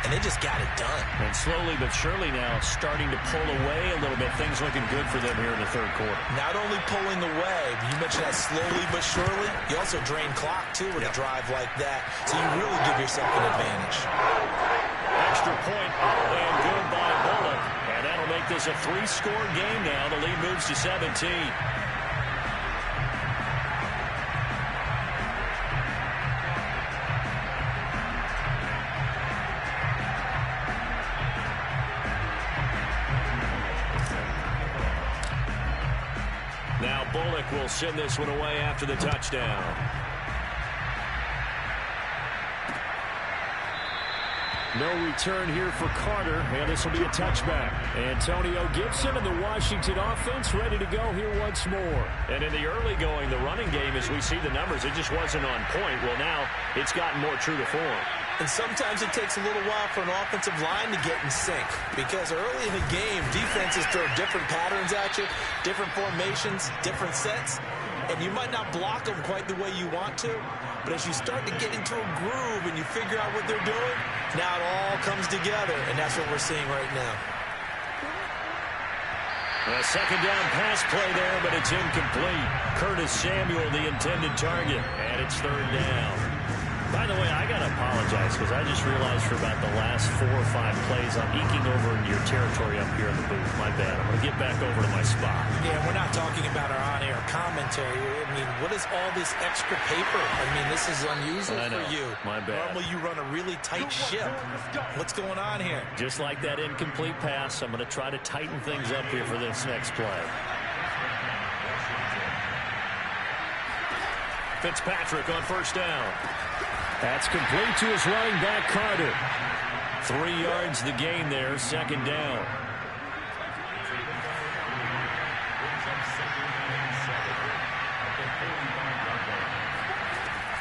And they just got it done. And slowly but surely now starting to pull away a little bit. Things looking good for them here in the third quarter. Not only pulling away, but you mentioned that slowly but surely. You also drain clock, too, with a drive like that. So you really give yourself an advantage. Extra point up and good by Bullock. And that'll make this a 3-score game now. The lead moves to 17. Now Bullock will send this one away after the touchdown. No return here for Carter, and this will be a touchback. Antonio Gibson and the Washington offense ready to go here once more. And in the early going, the running game, as we see the numbers, it just wasn't on point. Well, now it's gotten more true to form. And sometimes it takes a little while for an offensive line to get in sync, because early in the game, defenses throw different patterns at you, different formations, different sets, and you might not block them quite the way you want to, but as you start to get into a groove and you figure out what they're doing, now it all comes together, and that's what we're seeing right now. A second down pass play there, but it's incomplete. Curtis Samuel, the intended target, and it's 3rd down. By the way, I got to apologize because I just realized for about the last 4 or 5 plays, I'm eking over your territory up here in the booth. My bad. I'm going to get back over to my spot. Yeah, we're not talking about our on-air commentary. I mean, what is all this extra paper? I mean, this is unusual for you. My bad. Normally you run a really tight ship. What's going on here? Just like that incomplete pass, I'm going to try to tighten things up here for this next play. Fitzpatrick on 1st down. That's complete to his running back, Carter. 3 yards the gain there, 2nd down.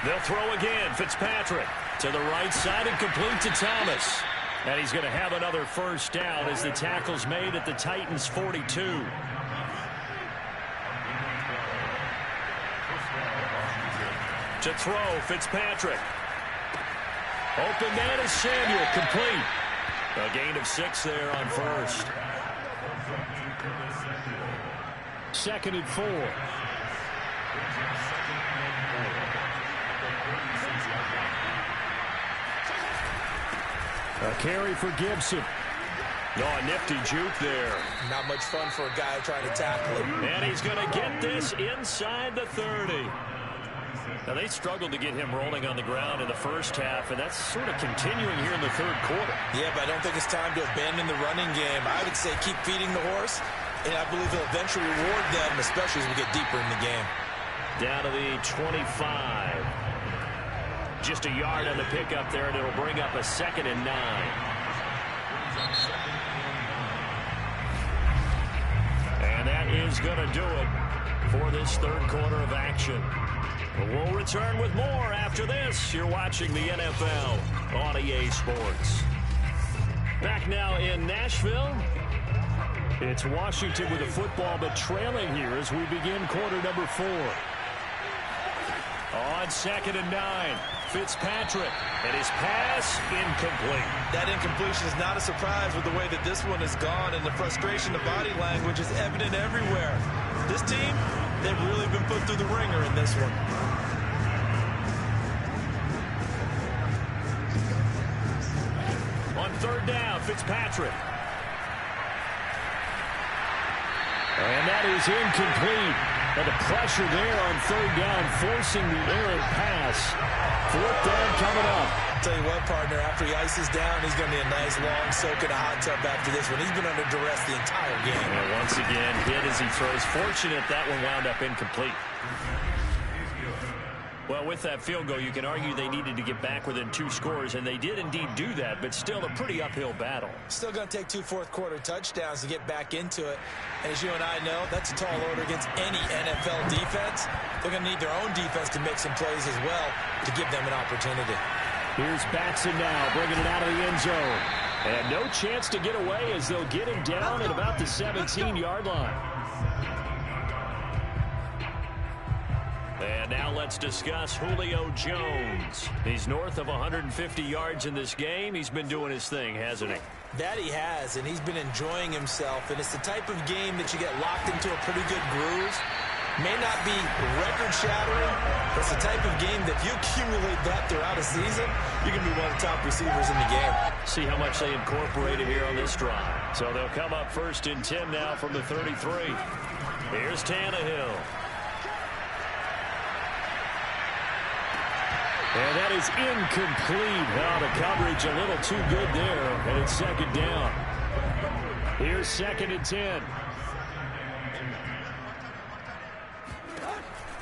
They'll throw again. Fitzpatrick to the right side and complete to Thomas. And he's going to have another 1st down as the tackle's made at the Titans' 42. To throw, Fitzpatrick. Open man is Samuel, complete. A gain of 6 there on 1st. 2nd and 4. A carry for Gibson. Oh, a nifty juke there. Not much fun for a guy trying to tackle him. And he's going to get this inside the 30. Now, they struggled to get him rolling on the ground in the first half, and that's sort of continuing here in the third quarter. Yeah, but I don't think it's time to abandon the running game. I would say keep feeding the horse, and I believe he'll eventually reward them, especially as we get deeper in the game. Down to the 25. Just a yard on the pickup there, and it'll bring up a 2nd and 9. And that is going to do it for this third quarter of action. We'll return with more after this. You're watching the NFL on EA Sports. Back now in Nashville. It's Washington with the football, but trailing here as we begin quarter number 4. On 2nd and 9, Fitzpatrick, and his pass incomplete. That incompletion is not a surprise with the way that this one has gone, and the frustration, the body language is evident everywhere. This team, they've really been put through the ringer in this one. On 3rd down, Fitzpatrick. And that is incomplete. And the pressure there on 3rd down, forcing the errant pass. 4th down coming up. I'll tell you what, partner, after he ices down, he's going to be a nice long soak in a hot tub after this one. He's been under duress the entire game. And once again, hit as he throws. Fortunate that one wound up incomplete. Well, with that field goal, you can argue they needed to get back within 2 scores, and they did indeed do that, but still a pretty uphill battle. Still going to take 2 fourth-quarter touchdowns to get back into it. And as you and I know, that's a tall order against any NFL defense. They're going to need their own defense to make some plays as well to give them an opportunity. Here's Batson now, bringing it out of the end zone. And no chance to get away as they'll get him down at about the 17-yard line. And now let's discuss Julio Jones. He's north of 150 yards in this game. He's been doing his thing, hasn't he? That he has, and he's been enjoying himself. And it's the type of game that you get locked into a pretty good groove. May not be record-shattering, but it's the type of game that if you accumulate that throughout a season, you're going to be one of the top receivers in the game. See how much they incorporated here on this drive. So they'll come up 1st and 10 now from the 33. Here's Tannehill. And that is incomplete. Now the coverage a little too good there, and it's 2nd down. Here's 2nd and 10.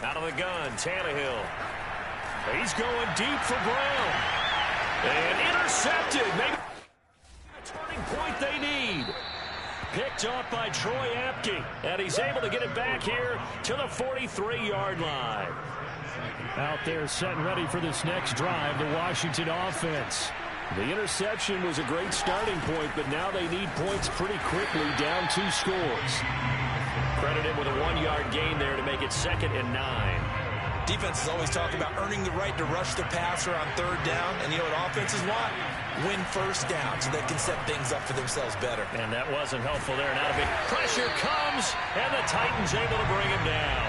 Out of the gun, Tannehill. He's going deep for Brown. And intercepted. Maybe a turning point they need. Picked off by Troy Apke. And he's able to get it back here to the 43-yard line. Out there set and ready for this next drive, the Washington offense. The interception was a great starting point, but now they need points pretty quickly, down 2 scores. Credited with a 1-yard gain there to make it 2nd and 9. Defenses always talk about earning the right to rush the passer on 3rd down, and you know what offenses want? Win 1st down so they can set things up for themselves better. And that wasn't helpful there. Now a big pressure comes, and the Titans able to bring him down.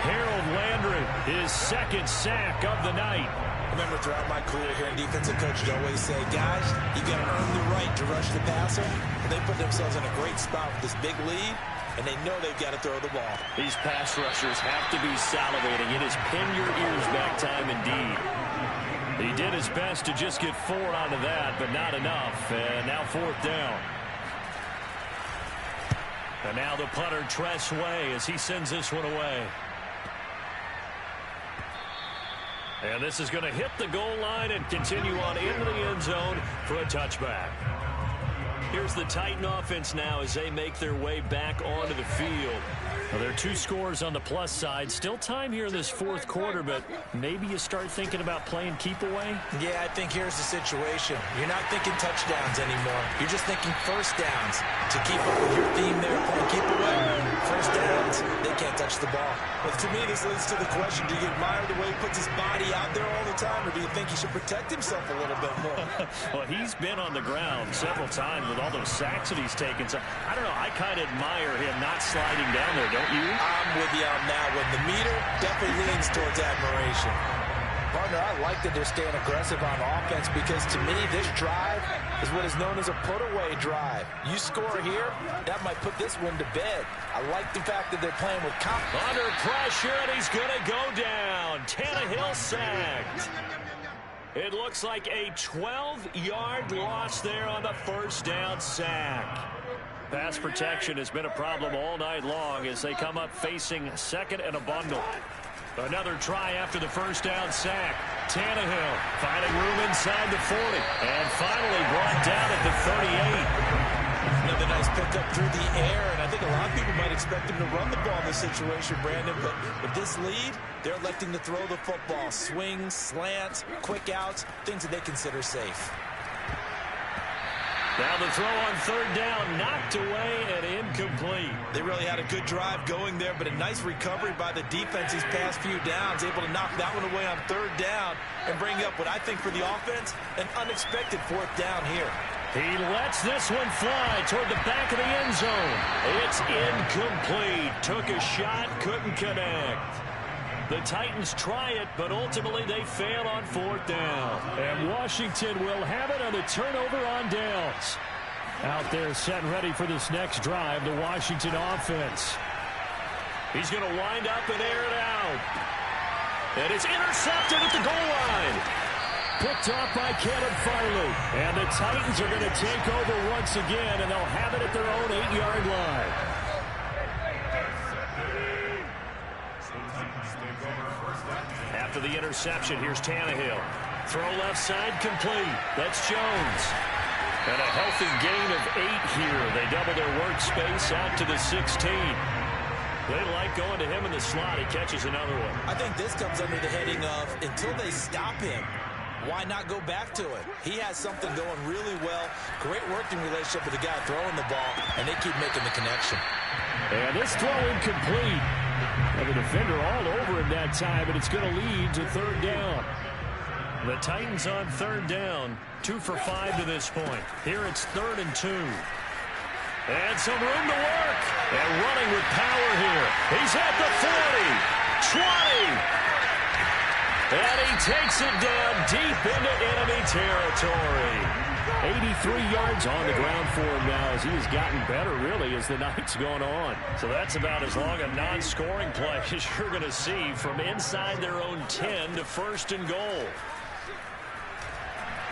Harold Landry, his 2nd sack of the night. Remember, throughout my career here in defensive coach, you always say, guys, you got to earn the right to rush the passer. And they put themselves in a great spot with this big lead, and they know they've got to throw the ball. These pass rushers have to be salivating. It is pin your ears back time indeed. He did his best to just get 4 out of that, but not enough. And now 4th down. And now the punter, Tress Way, as he sends this one away. And this is going to hit the goal line and continue on into the end zone for a touchback. Here's the Titan offense now as they make their way back onto the field. Well, there are 2 scores on the plus side. Still time here in this 4th quarter, but maybe you start thinking about playing keep away? Yeah, I think here's the situation. You're not thinking touchdowns anymore. You're just thinking 1st downs. To keep up with your theme there, playing keep away, 1st downs, they can't touch the ball. But to me, this leads to the question, do you admire the way he puts his body out there all the time, or do you think he should protect himself a little bit more? Well, he's been on the ground several times with all those sacks that he's taken. So, I don't know, I kind of admire him not sliding down there, don't you? I'm with you on that one. The meter definitely leans towards admiration. Partner, I like that they're staying aggressive on offense because, to me, this drive is what is known as a put-away drive. You score here, that might put this one to bed. I like the fact that they're playing with confidence. Under pressure, and he's going to go down. Tannehill sacked. It looks like a 12-yard loss there on the 1st down sack. Pass protection has been a problem all night long as they come up facing 2nd and a bundle. Another try after the first down sack. Tannehill finding room inside the 40. And finally brought down at the 38. Another nice pickup through the air, and I think a lot of people might expect him to run the ball in this situation, Brandon, but with this lead, they're electing to throw the football. Swings, slants, quick outs, things that they consider safe. Now the throw on third down, knocked away and incomplete. They really had a good drive going there, but a nice recovery by the defense these past few downs, able to knock that one away on third down and bring up what I think for the offense, an unexpected fourth down here. He lets this one fly toward the back of the end zone. It's incomplete. Took a shot, couldn't connect. The Titans try it, but ultimately they fail on fourth down. And Washington will have it on the turnover on downs. Out there set and ready for this next drive, the Washington offense. He's going to wind up and air it out. And it's intercepted at the goal line. Picked off by Caleb Farley. And the Titans are going to take over once again, and they'll have it at their own 8-yard line. After the interception, here's Tannehill. Throw left side complete. That's Jones. And a healthy gain of 8 here. They double their workspace out to the 16. They like going to him in the slot. He catches another one. I think this comes under the heading of until they stop him, why not go back to it? He has something going really well. Great working relationship with the guy throwing the ball, and they keep making the connection. And this throw incomplete. And the defender all over him that time, and it's going to lead to third down. The Titans on third down, 2 for 5 to this point. Here it's 3rd and 2. And some room to work. And running with power here. He's at the 40, 20. And he takes it down deep into enemy territory. 83 yards on the ground for him now as he has gotten better, really, as the night's gone on. So that's about as long a non-scoring play as you're going to see from inside their own 10 to 1st and goal.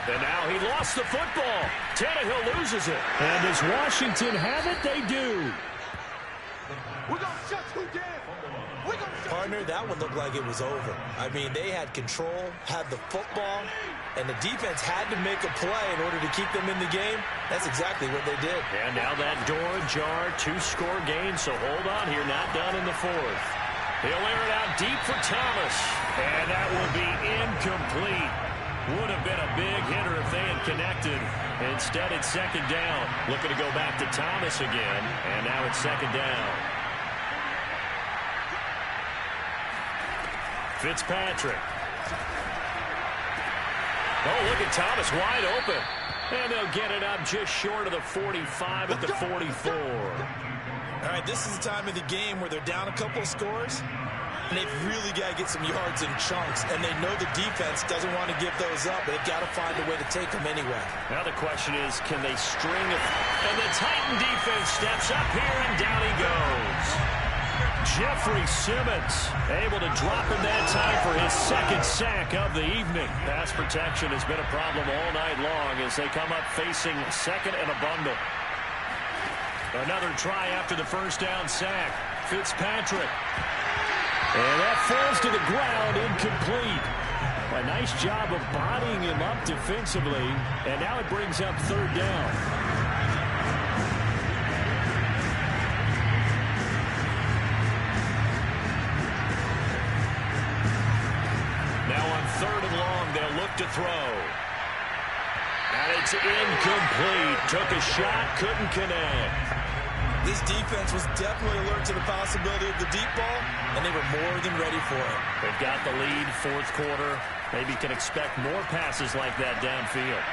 And now he lost the football. Tannehill loses it. And does Washington have it? They do. We're going to shut you down. Partner, that one looked like it was over. I mean, they had control, had the football, and the defense had to make a play in order to keep them in the game. That's exactly what they did. And now that door ajar, 2-score game, so hold on here, not done in the 4th. He'll air it out deep for Thomas, and that will be incomplete. Would have been a big hitter if they had connected. Instead, it's 2nd down. Looking to go back to Thomas again, and now it's 2nd down. Fitzpatrick. Oh, look at Thomas wide open. And they'll get it up just short of the 45 at the 44. All right, this is the time of the game where they're down a couple of scores, and they've really got to get some yards in chunks, and they know the defense doesn't want to give those up, but they've got to find a way to take them anyway. Now the question is, can they string it? And the Titan defense steps up here, and down he goes. Jeffrey Simmons able to drop him that time for his 2nd sack of the evening. Pass protection has been a problem all night long as they come up facing 2nd and a bundle. Another try after the first down sack. Fitzpatrick. And that falls to the ground, incomplete. A nice job of bodying him up defensively, and now it brings up 3rd down. Now on 3rd and long, they'll look to throw. And it's incomplete. Took a shot, couldn't connect. This defense was definitely alert to the possibility of the deep ball, and they were more than ready for it. They've got the lead, 4th quarter. Maybe can expect more passes like that downfield.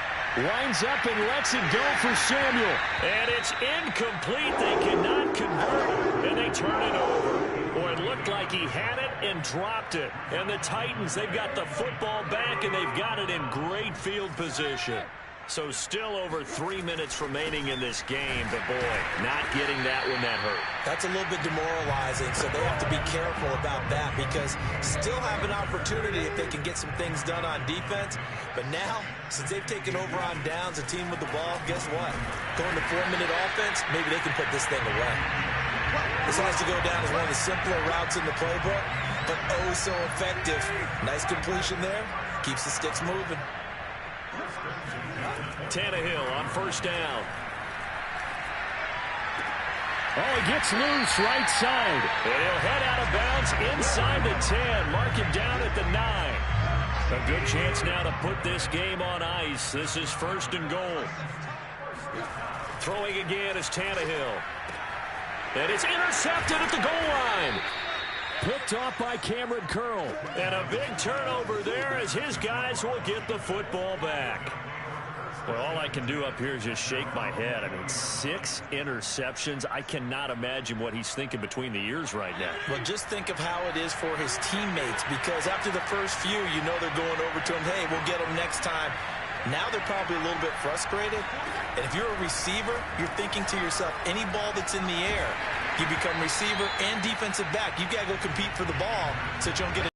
Winds up and lets it go for Samuel. And it's incomplete. They cannot convert, and they turn it over. Boy, it looked like he had it and dropped it. And the Titans, they've got the football back, and they've got it in great field position. So still over 3 minutes remaining in this game, but boy, not getting that one that hurt. That's a little bit demoralizing, so they have to be careful about that because still have an opportunity if they can get some things done on defense. But now, since they've taken over on downs, a team with the ball, guess what? Going to 4-minute offense, maybe they can put this thing away. This has to go down as one of the simpler routes in the playbook, but oh so effective. Nice completion there. Keeps the sticks moving. Tannehill on first down. Oh, he gets loose right side. And he'll head out of bounds inside the 10. Mark him down at the 9. A good chance now to put this game on ice. This is first and goal. Throwing again is Tannehill. And it's intercepted at the goal line. Picked off by Cameron Curl. And a big turnover there as his guys will get the football back. Well, all I can do up here is just shake my head. I mean, 6 interceptions. I cannot imagine what he's thinking between the ears right now. Well, just think of how it is for his teammates, because after the first few, you know they're going over to him, hey, we'll get him next time. Now they're probably a little bit frustrated. And if you're a receiver, you're thinking to yourself, any ball that's in the air, you become receiver and defensive back. You've got to go compete for the ball so that you don't get it.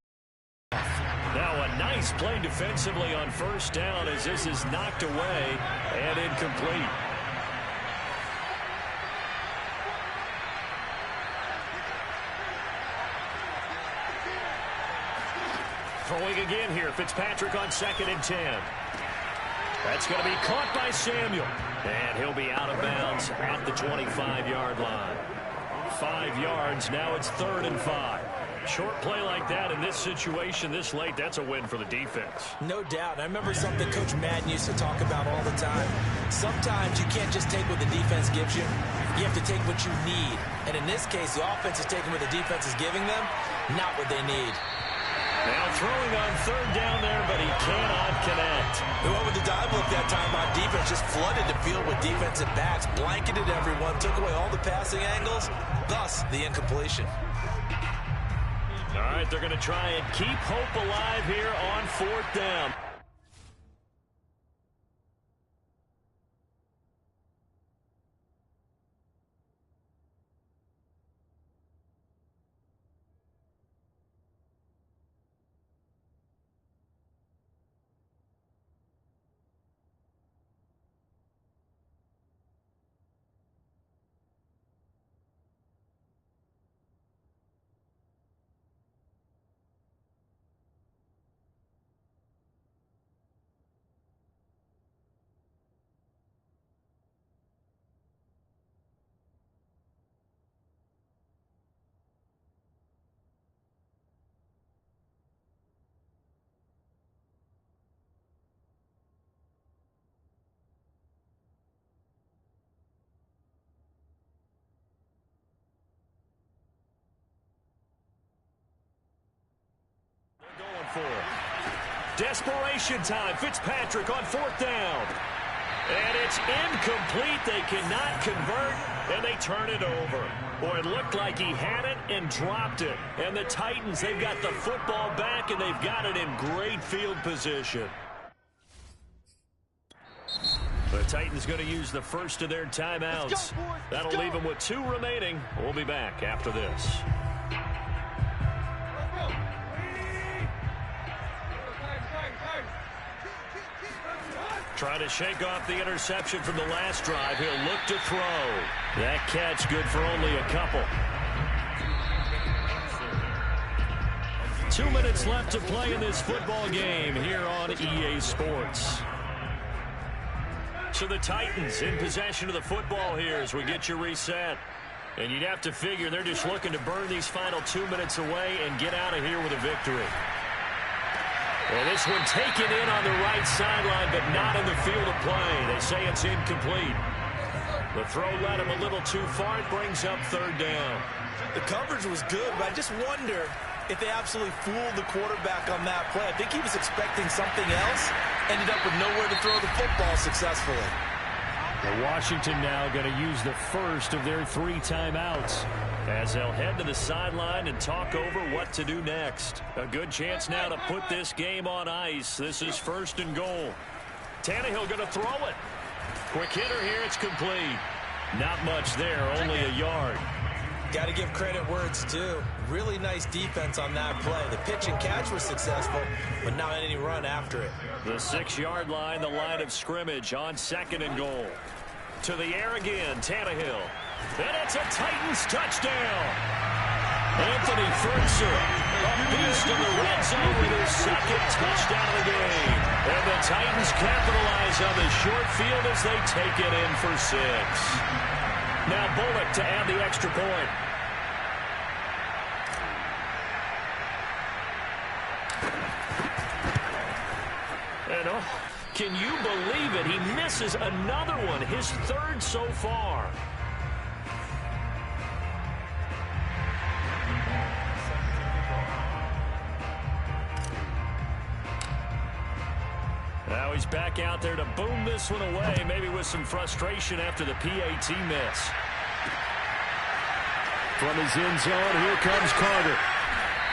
Now a nice play defensively on first down as this is knocked away and incomplete. Throwing again here, Fitzpatrick on 2nd and 10. That's going to be caught by Samuel. And he'll be out of bounds at the 25-yard line. 5 yards, now it's 3rd and 5. Short play like that in this situation this late, that's a win for the defense. No doubt. And I remember something Coach Madden used to talk about all the time. Sometimes you can't just take what the defense gives you. You have to take what you need. And in this case, the offense is taking what the defense is giving them, not what they need. Now throwing on 3rd down there, but he cannot connect. They went with the dive look that time on defense, just flooded the field with defensive backs, blanketed everyone, took away all the passing angles, thus the incompletion. All right, they're going to try and keep hope alive here on 4th down. Desperation time. Fitzpatrick on 4th down. And it's incomplete. They cannot convert, and they turn it over. Boy, it looked like he had it and dropped it. And the Titans, they've got the football back, and they've got it in great field position. The Titans going to use the first of their timeouts. That'll leave them with 2 remaining. We'll be back after this. Trying to shake off the interception from the last drive. He'll look to throw. That catch good for only a couple. 2 minutes left to play in this football game here on EA Sports. So the Titans in possession of the football here as we get you reset. And you'd have to figure they're just looking to burn these final 2 minutes away and get out of here with a victory. And this one taken in on the right sideline, but not in the field of play. They say it's incomplete. The throw led him a little too far. It brings up 3rd down. The coverage was good, but I just wonder if they absolutely fooled the quarterback on that play. I think he was expecting something else. Ended up with nowhere to throw the football successfully. The Washington now going to use the first of their 3 timeouts as they'll head to the sideline and talk over what to do next. A good chance now to put this game on ice. This is 1st and goal. Tannehill going to throw it. Quick hitter here. It's complete. Not much there, only a yard. Got to give credit where it's due. Really nice defense on that play. The pitch and catch was successful, but not any run after it. The 6-yard line, the line of scrimmage on 2nd and goal. To the air again, Tannehill. And it's a Titans touchdown. Anthony Ferguson beast in the red zone with his second touchdown of the game. And the Titans capitalize on the short field as they take it in for 6. Now Bullock to add the extra point. And can you believe it? He misses another one, his 3rd so far. Now he's back out there to boom this one away, maybe with some frustration after the PAT miss. From his end zone, here comes Carter.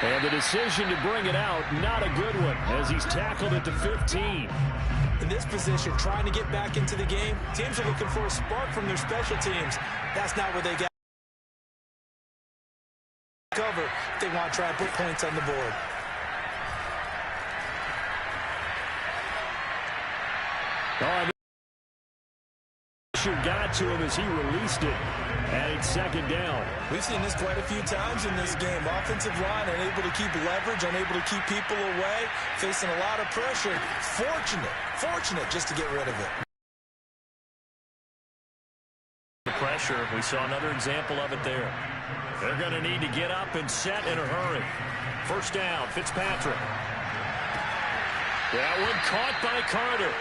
And the decision to bring it out, not a good one, as he's tackled at the 15. In this position, trying to get back into the game, teams are looking for a spark from their special teams. That's not what they got. Cover if they want to try and put points on the board. Got to him as he released it, and it's 2nd down. We've seen this quite a few times in this game. Offensive line unable to keep leverage, unable to keep people away, facing a lot of pressure. Fortunate just to get rid of it. The pressure, we saw another example of it there. They're going to need to get up and set in a hurry. 1st down, Fitzpatrick. That one caught by Carter.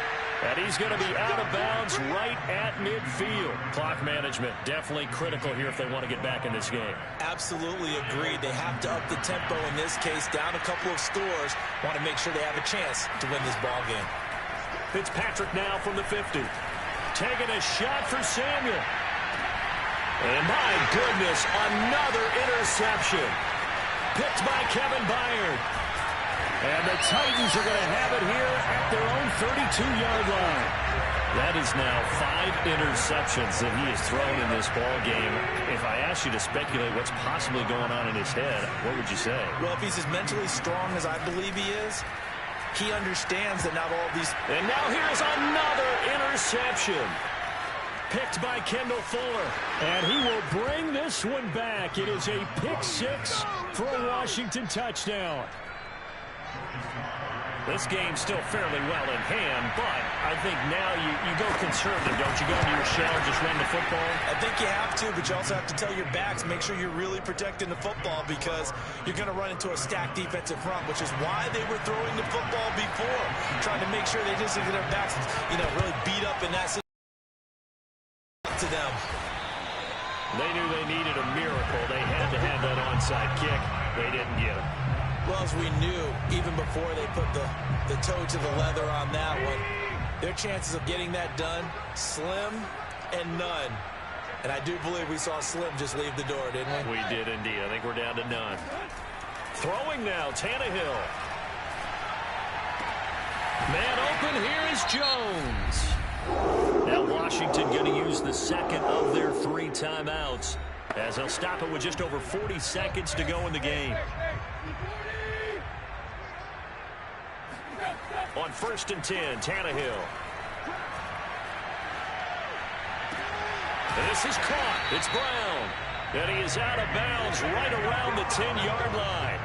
And he's going to be out of bounds right at midfield. Clock management definitely critical here if they want to get back in this game. Absolutely agreed. They have to up the tempo in this case. Down a couple of scores. Want to make sure they have a chance to win this ball game. Fitzpatrick now from the 50. Taking a shot for Samuel. And my goodness, another interception. Picked by Kevin Byard. And the Titans are going to have it here at their own 32-yard line. That is now 5 interceptions that he has thrown in this ball game. If I asked you to speculate what's possibly going on in his head, what would you say? Well, if he's as mentally strong as I believe he is, he understands that not all of these... And now here's another interception. Picked by Kendall Fuller. And he will bring this one back. It is a pick-6 for a Washington touchdown. This game's still fairly well in hand, but I think now you go conservative, don't you? Go into your shell and just run the football? I think you have to, but you also have to tell your backs, make sure you're really protecting the football because you're going to run into a stacked defensive front, which is why they were throwing the football before, trying to make sure they just get their backs, really beat up in that situation to them. They knew they needed a miracle. They had to have that onside kick. They didn't get it. Well, as we knew, even before they put the toe to the leather on that one, their chances of getting that done, slim and none. And I do believe we saw Slim just leave the door, didn't we? We did indeed. I think we're down to none. Throwing now, Tannehill. Man open, here is Jones. Now Washington going to use the 2nd of their 3 timeouts as they'll stop it with just over 40 seconds to go in the game. On 1st and 10, Tannehill. This is caught. It's Brown. And he is out of bounds right around the 10-yard line.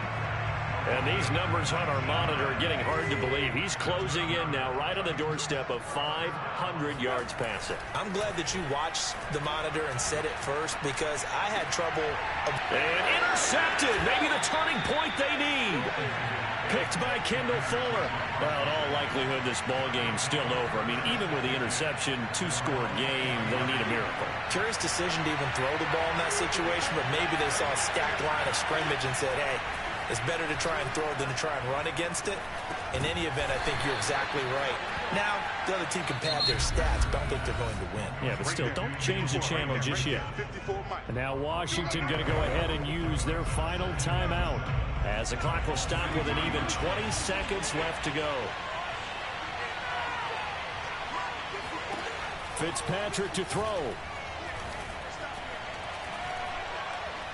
And these numbers on our monitor are getting hard to believe. He's closing in now right on the doorstep of 500 yards passing. I'm glad that you watched the monitor and said it first because I had trouble. And intercepted. Maybe the turning point they need. Picked by Kendall Fuller. Well, in all likelihood, this ball game's still over. I mean, even with the interception, 2-score game, they need a miracle. Curious decision to even throw the ball in that situation, but maybe they saw a stacked line of scrimmage and said, hey, it's better to try and throw than to try and run against it. In any event, I think you're exactly right. Now, the other team can pad their stats, but I don't think they're going to win. Yeah, but still, don't change the channel just yet. And now Washington going to go ahead and use their final timeout, as the clock will stop with an even 20 seconds left to go. Fitzpatrick to throw.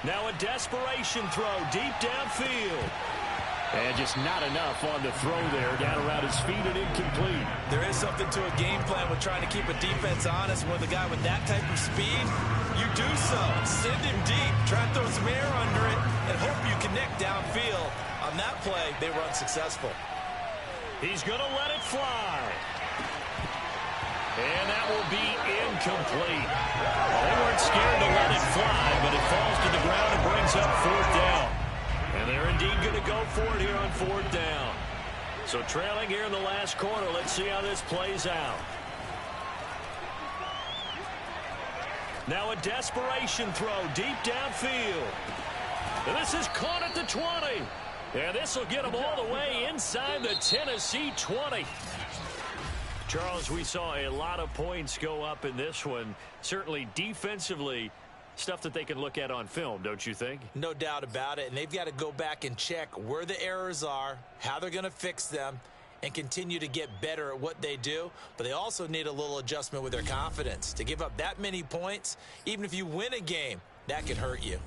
Now a desperation throw deep downfield. And just not enough on the throw there. Down around his feet and incomplete. There is something to a game plan with trying to keep a defense honest. With a guy with that type of speed, you do so. Send him deep. Try to throw some air under it and hope you connect downfield on on that play, they were unsuccessful. He's going to let it fly. And that will be incomplete. They weren't scared to let it fly, but it falls to the ground and brings up 4th down. And they're indeed going to go for it here on 4th down. So trailing here in the last quarter, let's see how this plays out. Now a desperation throw deep downfield. And this is caught at the 20. And this will get them all the way inside the Tennessee 20. Charles, we saw a lot of points go up in this one. Certainly defensively, stuff that they can look at on film, don't you think? No doubt about it. And they've got to go back and check where the errors are, how they're going to fix them, and continue to get better at what they do. But they also need a little adjustment with their confidence. To give up that many points, even if you win a game, that could hurt you.